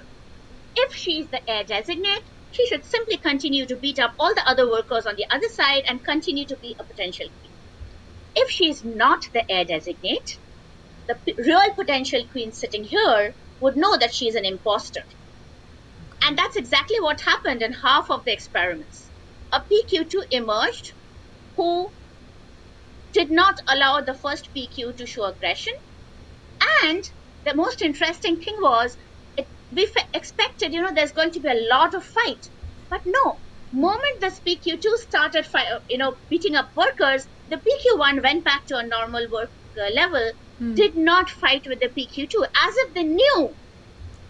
If she is the heir designate, she should simply continue to beat up all the other workers on the other side and continue to be a potential queen. If she is not the heir designate, the real potential queen sitting here would know that she is an imposter. And that's exactly what happened in half of the experiments. A PQ2 emerged who did not allow the first PQ to show aggression. And the most interesting thing was, we expected, there's going to be a lot of fight. But no, moment the PQ2 started, beating up workers, the PQ1 went back to a normal work level, did not fight with the PQ2, as if they knew,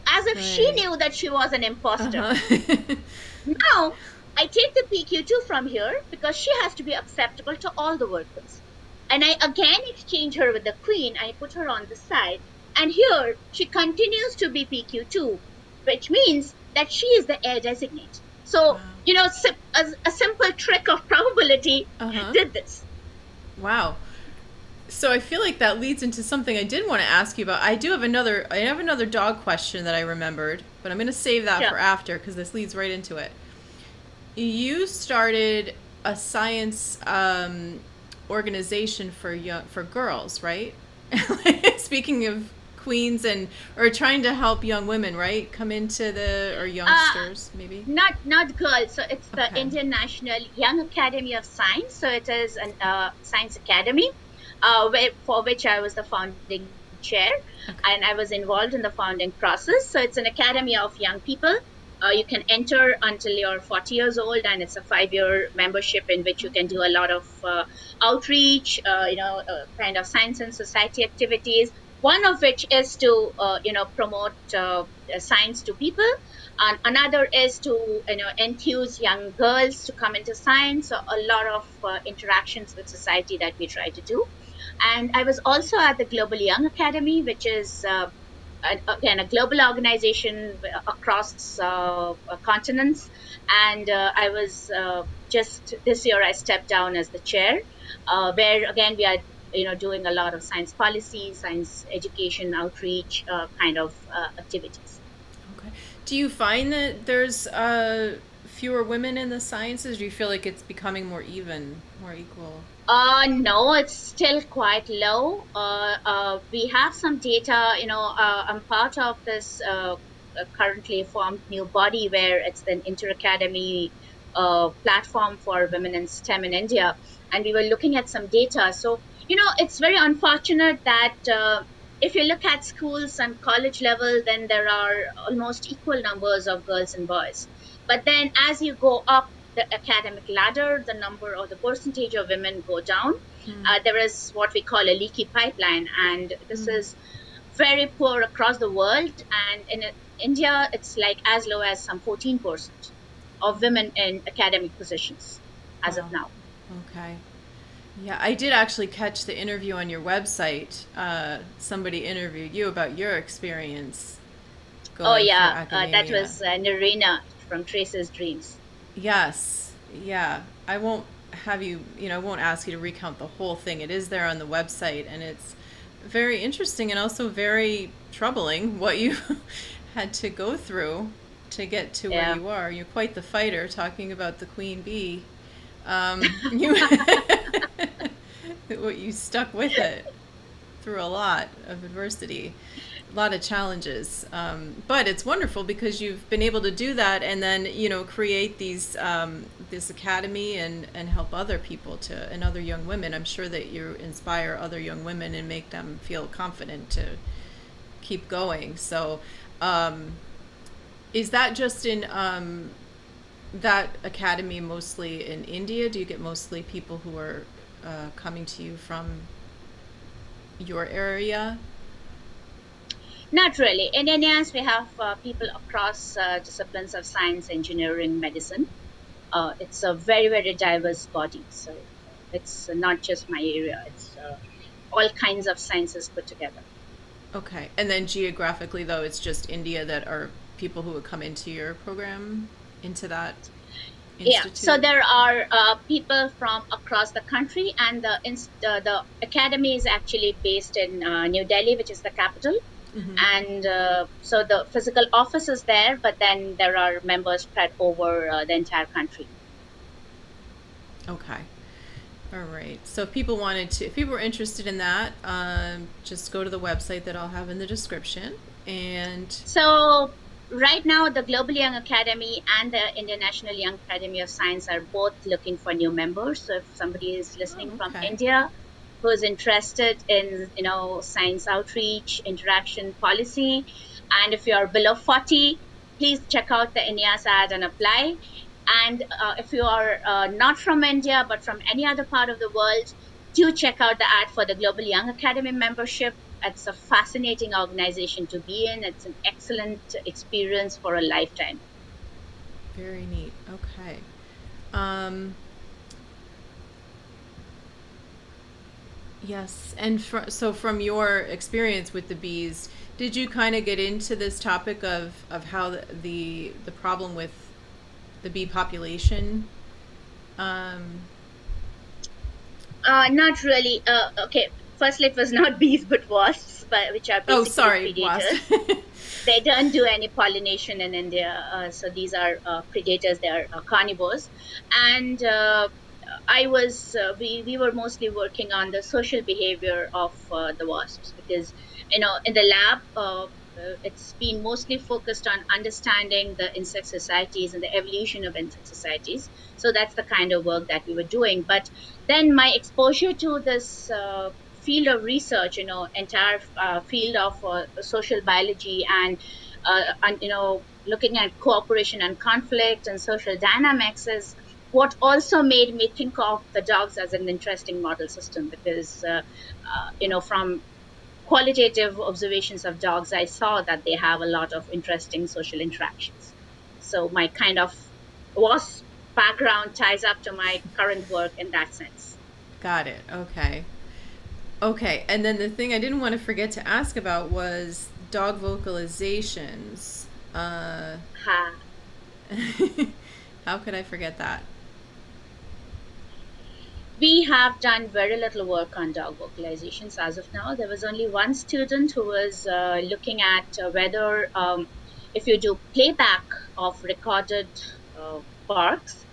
as if she Right. knew that she was an imposter. Uh-huh. Now, I take the PQ2 from here because she has to be acceptable to all the workers. And I again exchange her with the queen. I put her on the side. And here, she continues to be PQ2, which means that she is the heir designate. So, Wow. a simple trick of probability Uh-huh. did this. Wow. So I feel like that leads into something I did want to ask you about. I have another dog question that I remembered, but I'm going to save that Sure. for after because this leads right into it. You started a science organization for girls, right? Speaking of queens or trying to help young women, right? Come into or youngsters, maybe. Not girls. So it's the Okay. Indian National Young Academy of Science. So it is a science academy, for which I was the founding chair, and I was involved in the founding process. So it's an academy of young people. You can enter until you're 40 years old, and it's a 5-year membership in which you can do a lot of outreach, kind of science and society activities. One of which is to, promote science to people. And another is to, enthuse young girls to come into science. So a lot of interactions with society that we try to do. And I was also at the Global Young Academy, which is again a global organization across continents. And I was just this year I stepped down as the chair, where again we are doing a lot of science policy, science education, outreach kind of activities. Okay. Do you find that there's fewer women in the sciences? Do you feel like it's becoming more even, more equal? No, it's still quite low. We have some data. I'm part of this currently formed new body where it's an inter-academy platform for women in STEM in India, and we were looking at some data. So, it's very unfortunate that if you look at schools and college level, then there are almost equal numbers of girls and boys. But then as you go up the academic ladder, the number or the percentage of women go down. There is what we call a leaky pipeline, and this is very poor across the world. And in India, it's like as low as some 14% of women in academic positions as of now. Okay. Yeah, I did actually catch the interview on your website. Somebody interviewed you about your experience going through academia. That was Narina from Trace's Dreams. Yes. Yeah. I won't have you, I won't ask you to recount the whole thing. It is there on the website, and it's very interesting and also very troubling what you had to go through to get to where you are. You're quite the fighter, talking about the queen bee. You stuck with it through a lot of adversity, a lot of challenges, but it's wonderful because you've been able to do that and then create these this academy and help other people and other young women. I'm sure that you inspire other young women and make them feel confident to keep going. So is that just in that academy mostly in India? Do you get mostly people who are coming to you from your area? Not really. In India, we have people across disciplines of science, engineering, medicine. It's a very, very diverse body. So it's not just my area. It's all kinds of sciences put together. Okay. And then geographically, though, it's just India that are people who would come into your program, into that institute? Yeah, so there are people from across the country, and the academy is actually based in New Delhi, which is the capital. And so the physical office is there, but then there are members spread over the entire country. Okay. All right. So if people were interested in that, just go to the website that I'll have in the description. And so right now, the Global Young Academy and the International Young Academy of Science are both looking for new members. So if somebody is listening from India who is interested in, science outreach, interaction, policy, and if you are below 40, please check out the INEAS ad and apply. And if you are not from India but from any other part of the world, do check out the ad for the Global Young Academy membership. It's a fascinating organization to be in. It's an excellent experience for a lifetime. Very neat. Okay. Yes. And so from your experience with the bees, did you kind of get into this topic of how the problem with the bee population? Not really. Okay. Firstly, it was not bees but wasps, which are basically predators. They don't do any pollination in India, so these are predators. They are carnivores, and we were mostly working on the social behavior of the wasps, because in the lab it's been mostly focused on understanding the insect societies and the evolution of insect societies. So that's the kind of work that we were doing. But then my exposure to this field of research, entire field of social biology and looking at cooperation and conflict and social dynamics is what also made me think of the dogs as an interesting model system because, from qualitative observations of dogs, I saw that they have a lot of interesting social interactions. So my kind of was background ties up to my current work in that sense. Got it. Okay. Okay. And then the thing I didn't want to forget to ask about was dog vocalizations. Ha. How could I forget that? We have done very little work on dog vocalizations as of now. There was only one student who was looking at whether if you do playback of recorded barks,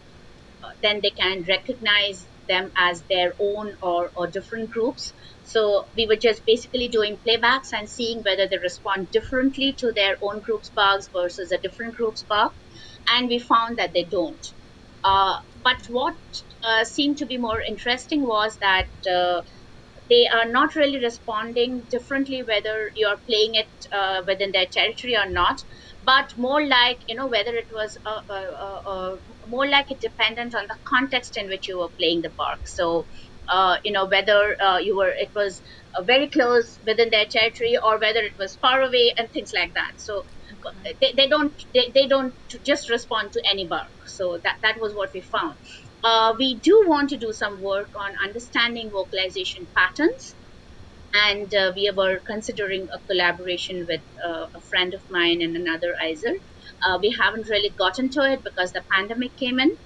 then they can recognize them as their own or different groups. So we were just basically doing playbacks and seeing whether they respond differently to their own group's barks versus a different group's bark. And we found that they don't. But what seemed to be more interesting was that they are not really responding differently whether you're playing it within their territory or not, but more like whether it was more like it dependent on the context in which you were playing the park. So whether it was very close within their territory or whether it was far away and things like that. So they don't just respond to any bark. So that was what we found. We do want to do some work on understanding vocalization patterns, and we were considering a collaboration with a friend of mine and another ISER. We haven't really gotten to it because the pandemic came in.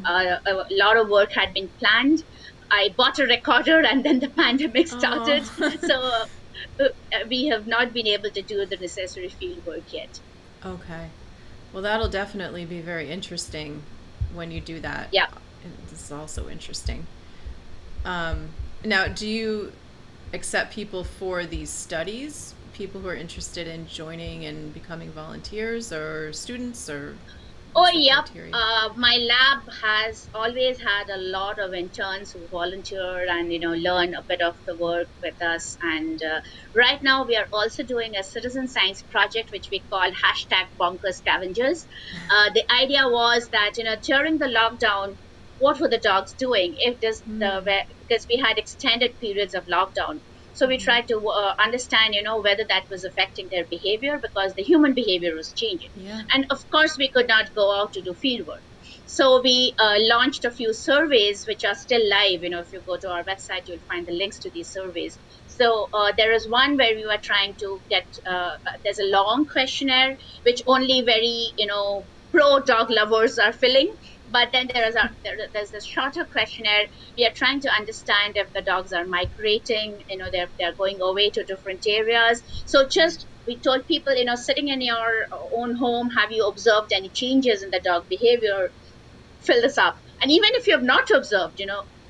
A lot of work had been planned. I bought a recorder and then the pandemic started. Oh. So we have not been able to do the necessary field work yet. Okay. Well, that'll definitely be very interesting when you do that. Yeah. This is also interesting. Now, do you accept people for these studies? People who are interested in joining and becoming volunteers or students or? Oh, what's the yep. criteria? My lab has always had a lot of interns who volunteer and learn a bit of the work with us. And right now we are also doing a citizen science project which we call #Bonkers Scavengers. The idea was that during the lockdown, what were the dogs doing? Because we had extended periods of lockdown. So we tried to understand, whether that was affecting their behavior because the human behavior was changing. Yeah. And of course, we could not go out to do field work. So we launched a few surveys, which are still live. If you go to our website, you'll find the links to these surveys. So there is one where we were trying to get, there's a long questionnaire, which only very, pro dog lovers are filling. But then there's this shorter questionnaire. We are trying to understand if the dogs are migrating, they're going away to different areas. So we told people, sitting in your own home, have you observed any changes in the dog behavior? Fill this up. And even if you have not observed,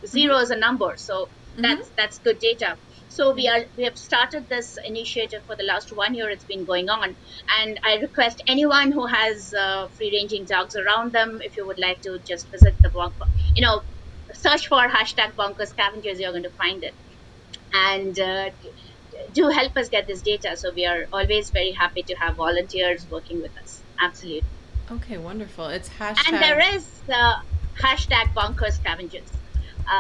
zero is a number. So that's good data. So we have started this initiative for the last 1 year. It's been going on, and I request anyone who has free-ranging dogs around them, if you would like to just visit the blog, search for #Bonkers Scavengers, you're going to find it, and do help us get this data. So we are always very happy to have volunteers working with us. Absolutely. Okay, wonderful. It's #. And there is #Bonkers Scavengers.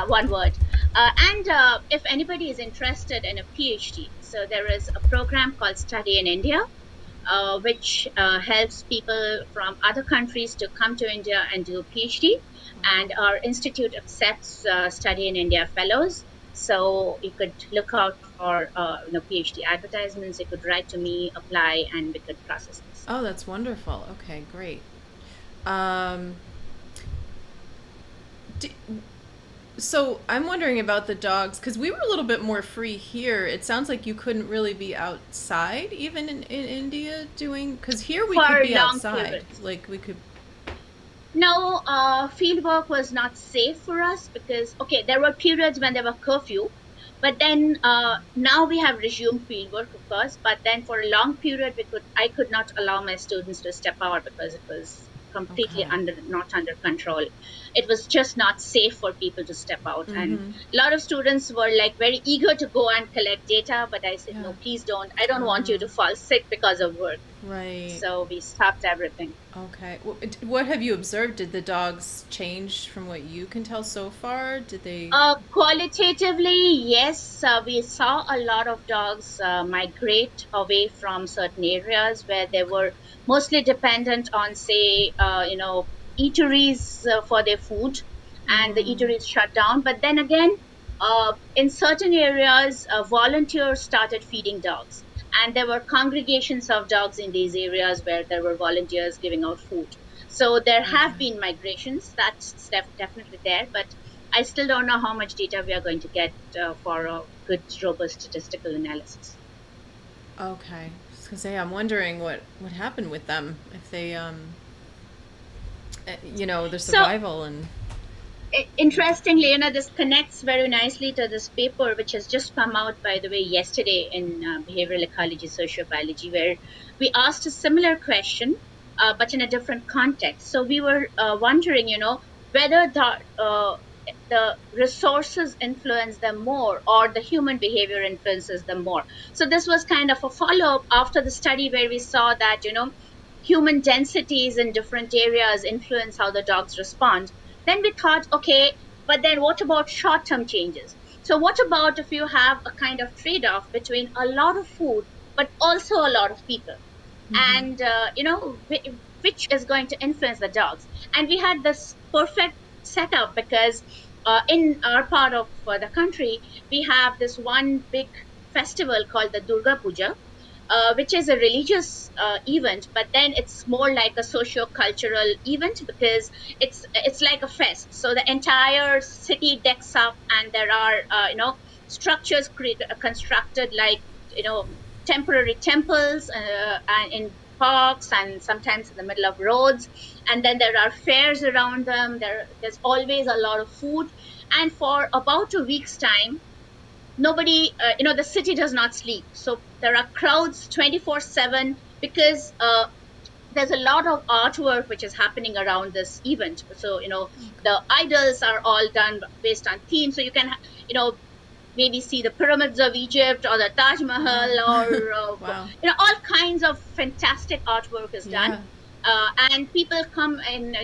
One word. And if anybody is interested in a PhD, so there is a program called Study in India, which helps people from other countries to come to India and do a PhD. And our institute accepts Study in India fellows. So you could look out for PhD advertisements. You could write to me, apply, and we could process this. Oh, that's wonderful. Okay, great. So I'm wondering about the dogs, because we were a little bit more free here. It sounds like you couldn't really be outside even in India doing, because here we could be outside. Periods. Like we could. No, field work was not safe for us because, there were periods when there were curfew, but then now we have resumed field work, of course, but then for a long period I could not allow my students to step out because it was completely Okay. not under control. It was just not safe for people to step out. And Mm-hmm. a lot of students were like very eager to go and collect data, but I said, Yeah. no, please don't. I don't want you to fall sick because of work. Right. So we stopped everything. Okay. What have you observed? Did the dogs change from what you can tell so far? Did they? Qualitatively, yes, we saw a lot of dogs migrate away from certain areas where they Okay. were mostly dependent on, say, eateries for their food, and the Mm. eateries shut down. But then again, in certain areas, volunteers started feeding dogs, and there were congregations of dogs in these areas where there were volunteers giving out food. So there have Okay. been migrations. That's definitely there, but I still don't know how much data we are going to get for a good, robust statistical analysis. Okay. I was gonna say, I'm wondering what happened with them if they their So, survival and. interestingly, this connects very nicely to this paper, which has just come out, by the way, yesterday in Behavioral Ecology, Sociobiology, where we asked a similar question, but in a different context. So we were wondering, whether the resources influence them more or the human behavior influences them more. So this was kind of a follow up after the study where we saw that, human densities in different areas influence how the dogs respond. Then we thought, okay, but then what about short term changes? So, what about if you have a kind of trade off between a lot of food, but also a lot of people? Mm-hmm. And, which is going to influence the dogs? And we had this perfect setup because in our part of the country, we have this one big festival called the Durga Puja, which is a religious event, but then it's more like a socio-cultural event because it's like a fest. So the entire city decks up, and there are structures constructed like temporary temples and in parks and sometimes in the middle of roads, and then there are fairs around them. There's always a lot of food, and for about a week's time nobody the city does not sleep, so there are crowds 24/7 because there's a lot of artwork which is happening around this event. So the idols are all done based on theme, so you can maybe see the pyramids of Egypt or the Taj Mahal, Wow. or Wow. all kinds of fantastic artwork is done. Yeah. And people come in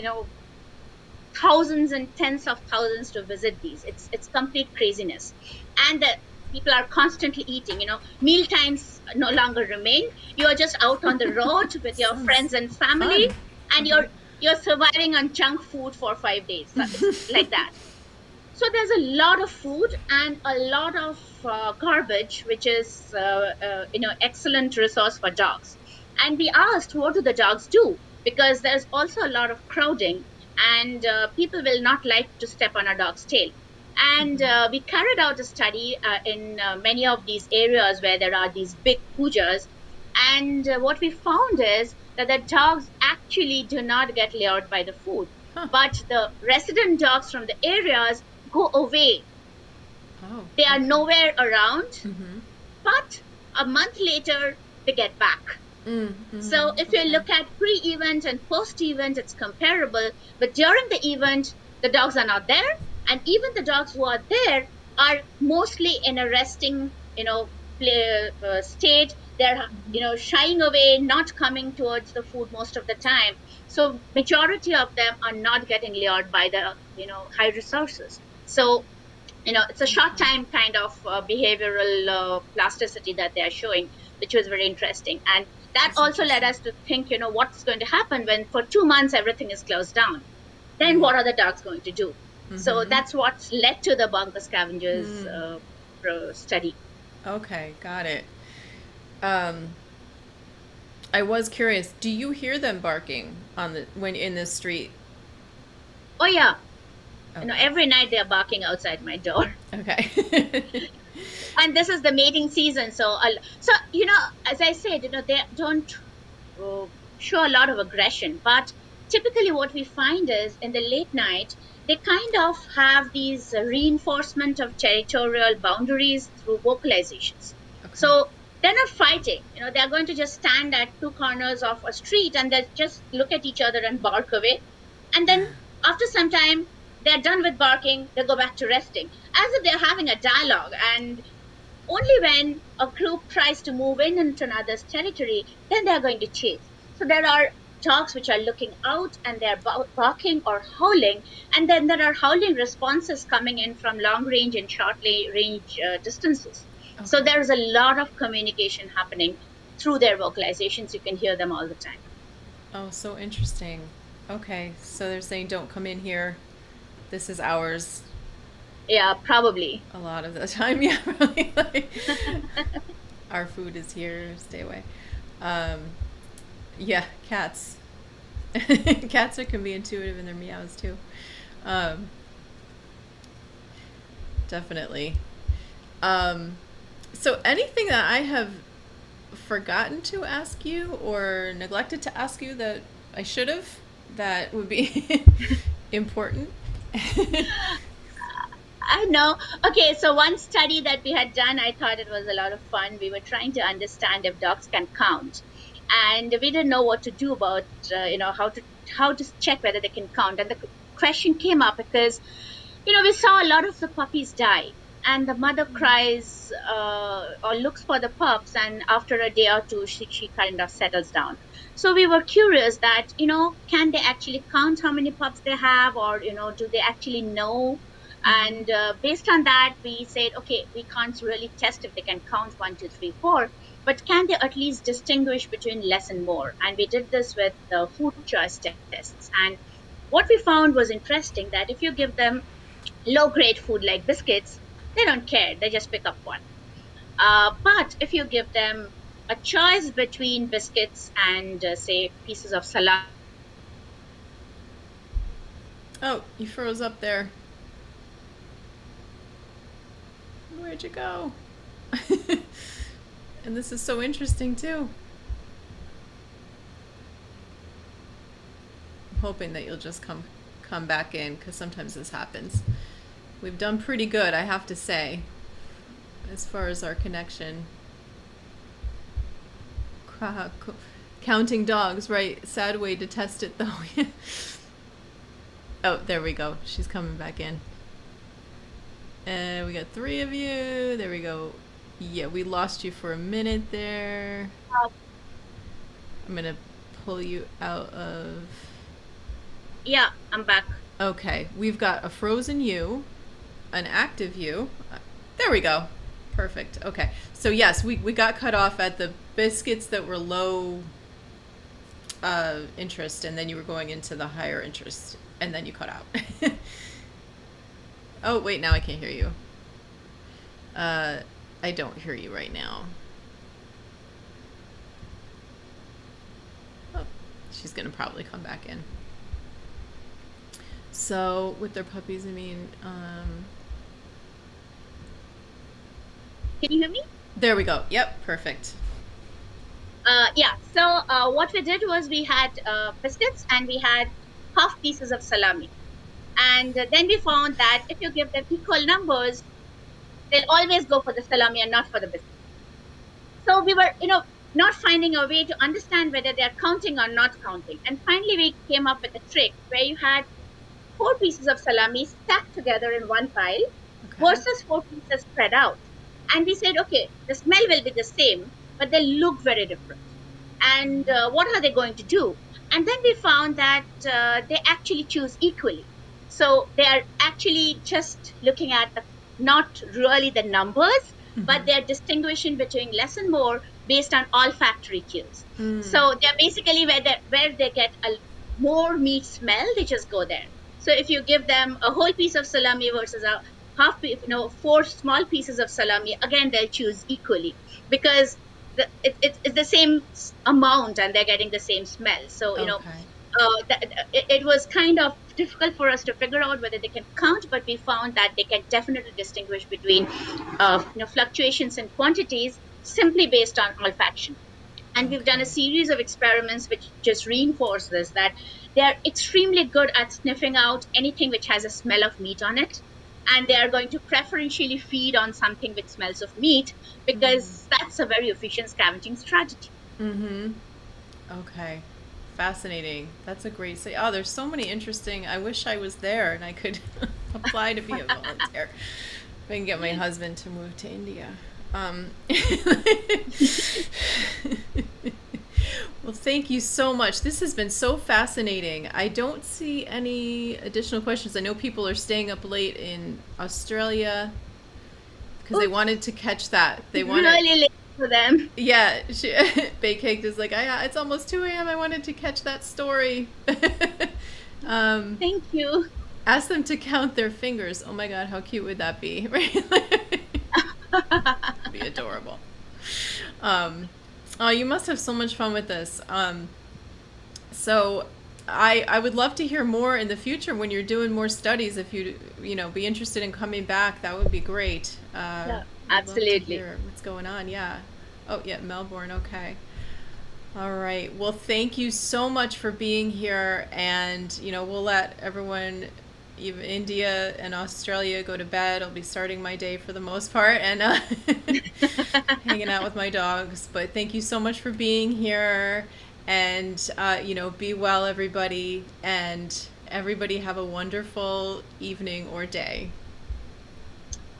thousands and tens of thousands to visit these. It's complete craziness, and the people are constantly eating. Meal times no longer remain. You are just out on the road with your Sounds friends and family, fun. and Uh-huh. you're surviving on junk food for 5 days. So it's like that. So there's a lot of food and a lot of garbage, which is excellent resource for dogs. And we asked, what do the dogs do? Because there's also a lot of crowding, and people will not like to step on a dog's tail. And Mm-hmm. we carried out a study in many of these areas where there are these big pujas. And what we found is that the dogs actually do not get lured by the food, Huh. but the resident dogs from the areas go away. Oh. They are Okay. nowhere around, Mm-hmm. but a month later, they get back. So if you Okay. look at pre-event and post-event, it's comparable. But during the event, the dogs are not there, and even the dogs who are there are mostly in a resting, state. They're shying away, not coming towards the food most of the time. So majority of them are not getting lured by the high resources. So it's a short Okay. time kind of behavioral plasticity that they are showing, which was very interesting. And that That's also led interesting. us to think, what's going to happen when for 2 months everything is closed down? Then Right. what are the dogs going to do? So Mm-hmm. that's what's led to the bunker scavengers study. Okay, got it. Um, I was curious. Do you hear them barking on the when in the street? Oh yeah, Okay. every night they are barking outside my door. Okay. And this is the mating season, so as I said, they don't uh, show a lot of aggression, but typically what we find is in the late night they kind of have these reinforcement of territorial boundaries through vocalizations. Okay. So they're not fighting. They're going to just stand at two corners of a street and they just look at each other and bark away. And then after some time, they're done with barking, they go back to resting, as if they're having a dialogue. And only when a group tries to move in into another's territory, then they're going to chase. So there are dogs which are looking out and they're barking or howling, and then there are howling responses coming in from long range and short range distances. So Okay. there's a lot of communication happening through their vocalizations. You can hear them all the time. Oh, so interesting. Okay, so they're saying don't come in here. This is ours Yeah, probably. a lot of the time. Yeah, really. Like, our food is here. Stay away. Um, yeah, cats. Cats can be intuitive in their meows too. Um, definitely. So anything that I have forgotten to ask you or neglected to ask you that I should have, that would be important? I know. Okay, so one study that we had done, I thought it was a lot of fun. We were trying to understand if dogs can count, and we didn't know what to do about, how to check whether they can count. And the question came up because, we saw a lot of the puppies die, and the mother cries or looks for the pups, and after a day or two, she kind of settles down. So we were curious that, can they actually count how many pups they have, or, do they actually know? And based on that, we said, okay, we can't really test if they can count 1, 2, 3, 4, but can they at least distinguish between less and more? And we did this with the food choice tests. And what we found was interesting, that if you give them low grade food like biscuits, they don't care. They just pick up one. But if you give them a choice between biscuits and, say, pieces of salami. Oh, you froze up there. Where'd you go? And this is so interesting too. I'm hoping that you'll just come back in, because sometimes this happens. We've done pretty good, I have to say, as far as our connection. Counting dogs, right? Sad way to test it though. Oh, there we go. She's coming back in. And we got 3 of you. There we go. Yeah, we lost you for a minute there. I'm going to pull you out of... Yeah, I'm back. Okay, we've got a frozen you, an active you. There we go. Perfect. Okay. So yes, we got cut off at the biscuits that were low interest, and then you were going into the higher interest, and then you cut out. Oh, wait, now I can't hear you. I don't hear you right now. Oh, she's going to probably come back in. So, with their puppies, I mean... Can you hear me? There we go. Yep, perfect. Yeah, so what we did was we had biscuits and we had half pieces of salami. And then we found that if you give them equal numbers, they'll always go for the salami and not for the biscuit. So we were, not finding a way to understand whether they're counting or not counting. And finally, we came up with a trick where you had 4 pieces of salami stacked together in one pile versus 4 pieces spread out. And we said, okay, the smell will be the same, but they look very different. And what are they going to do? And then we found that they actually choose equally. So they are actually just looking at not really the numbers, but they're distinguishing between less and more based on olfactory cues. So they're basically where they get a more meat smell, they just go there. So if you give them a whole piece of salami versus a half, 4 small pieces of salami, again they'll choose equally, because it's the same amount and they're getting the same smell. So it was kind of difficult for us to figure out whether they can count, but we found that they can definitely distinguish between fluctuations in quantities simply based on olfaction. And we've done a series of experiments which just reinforce this, that they are extremely good at sniffing out anything which has a smell of meat on it. and they are going to preferentially feed on something which smells of meat because that's a very efficient scavenging strategy. Mm-hmm. Okay. Fascinating. That's a great say. Oh, there's so many interesting. I wish I was there and I could apply to be a volunteer. If I can get my husband to move to India. Well, thank you so much. This has been so fascinating. I don't see any additional questions. I know people are staying up late in Australia because they wanted to catch that. They wanted Really late for them. Yeah, Baked is like, it's almost 2 a.m. I wanted to catch that story. Thank you. Ask them to count their fingers. Oh my God, how cute would that be? Right? Be adorable. Oh, you must have so much fun with this. So I would love to hear more in the future when you're doing more studies. If be interested in coming back, that would be great. Yeah, I'd love to absolutely. hear what's going on. Yeah. Oh, yeah, Melbourne. Okay. All right. Well, thank you so much for being here. And, we'll let everyone, even India and Australia, go to bed. I'll be starting my day for the most part and hanging out with my dogs. But thank you so much for being here. And, be well, everybody. And everybody have a wonderful evening or day.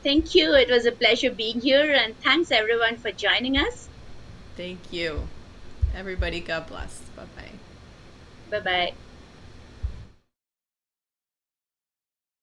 Thank you. It was a pleasure being here, and thanks everyone for joining us. Thank you. Everybody, God bless. Bye-bye. Bye-bye.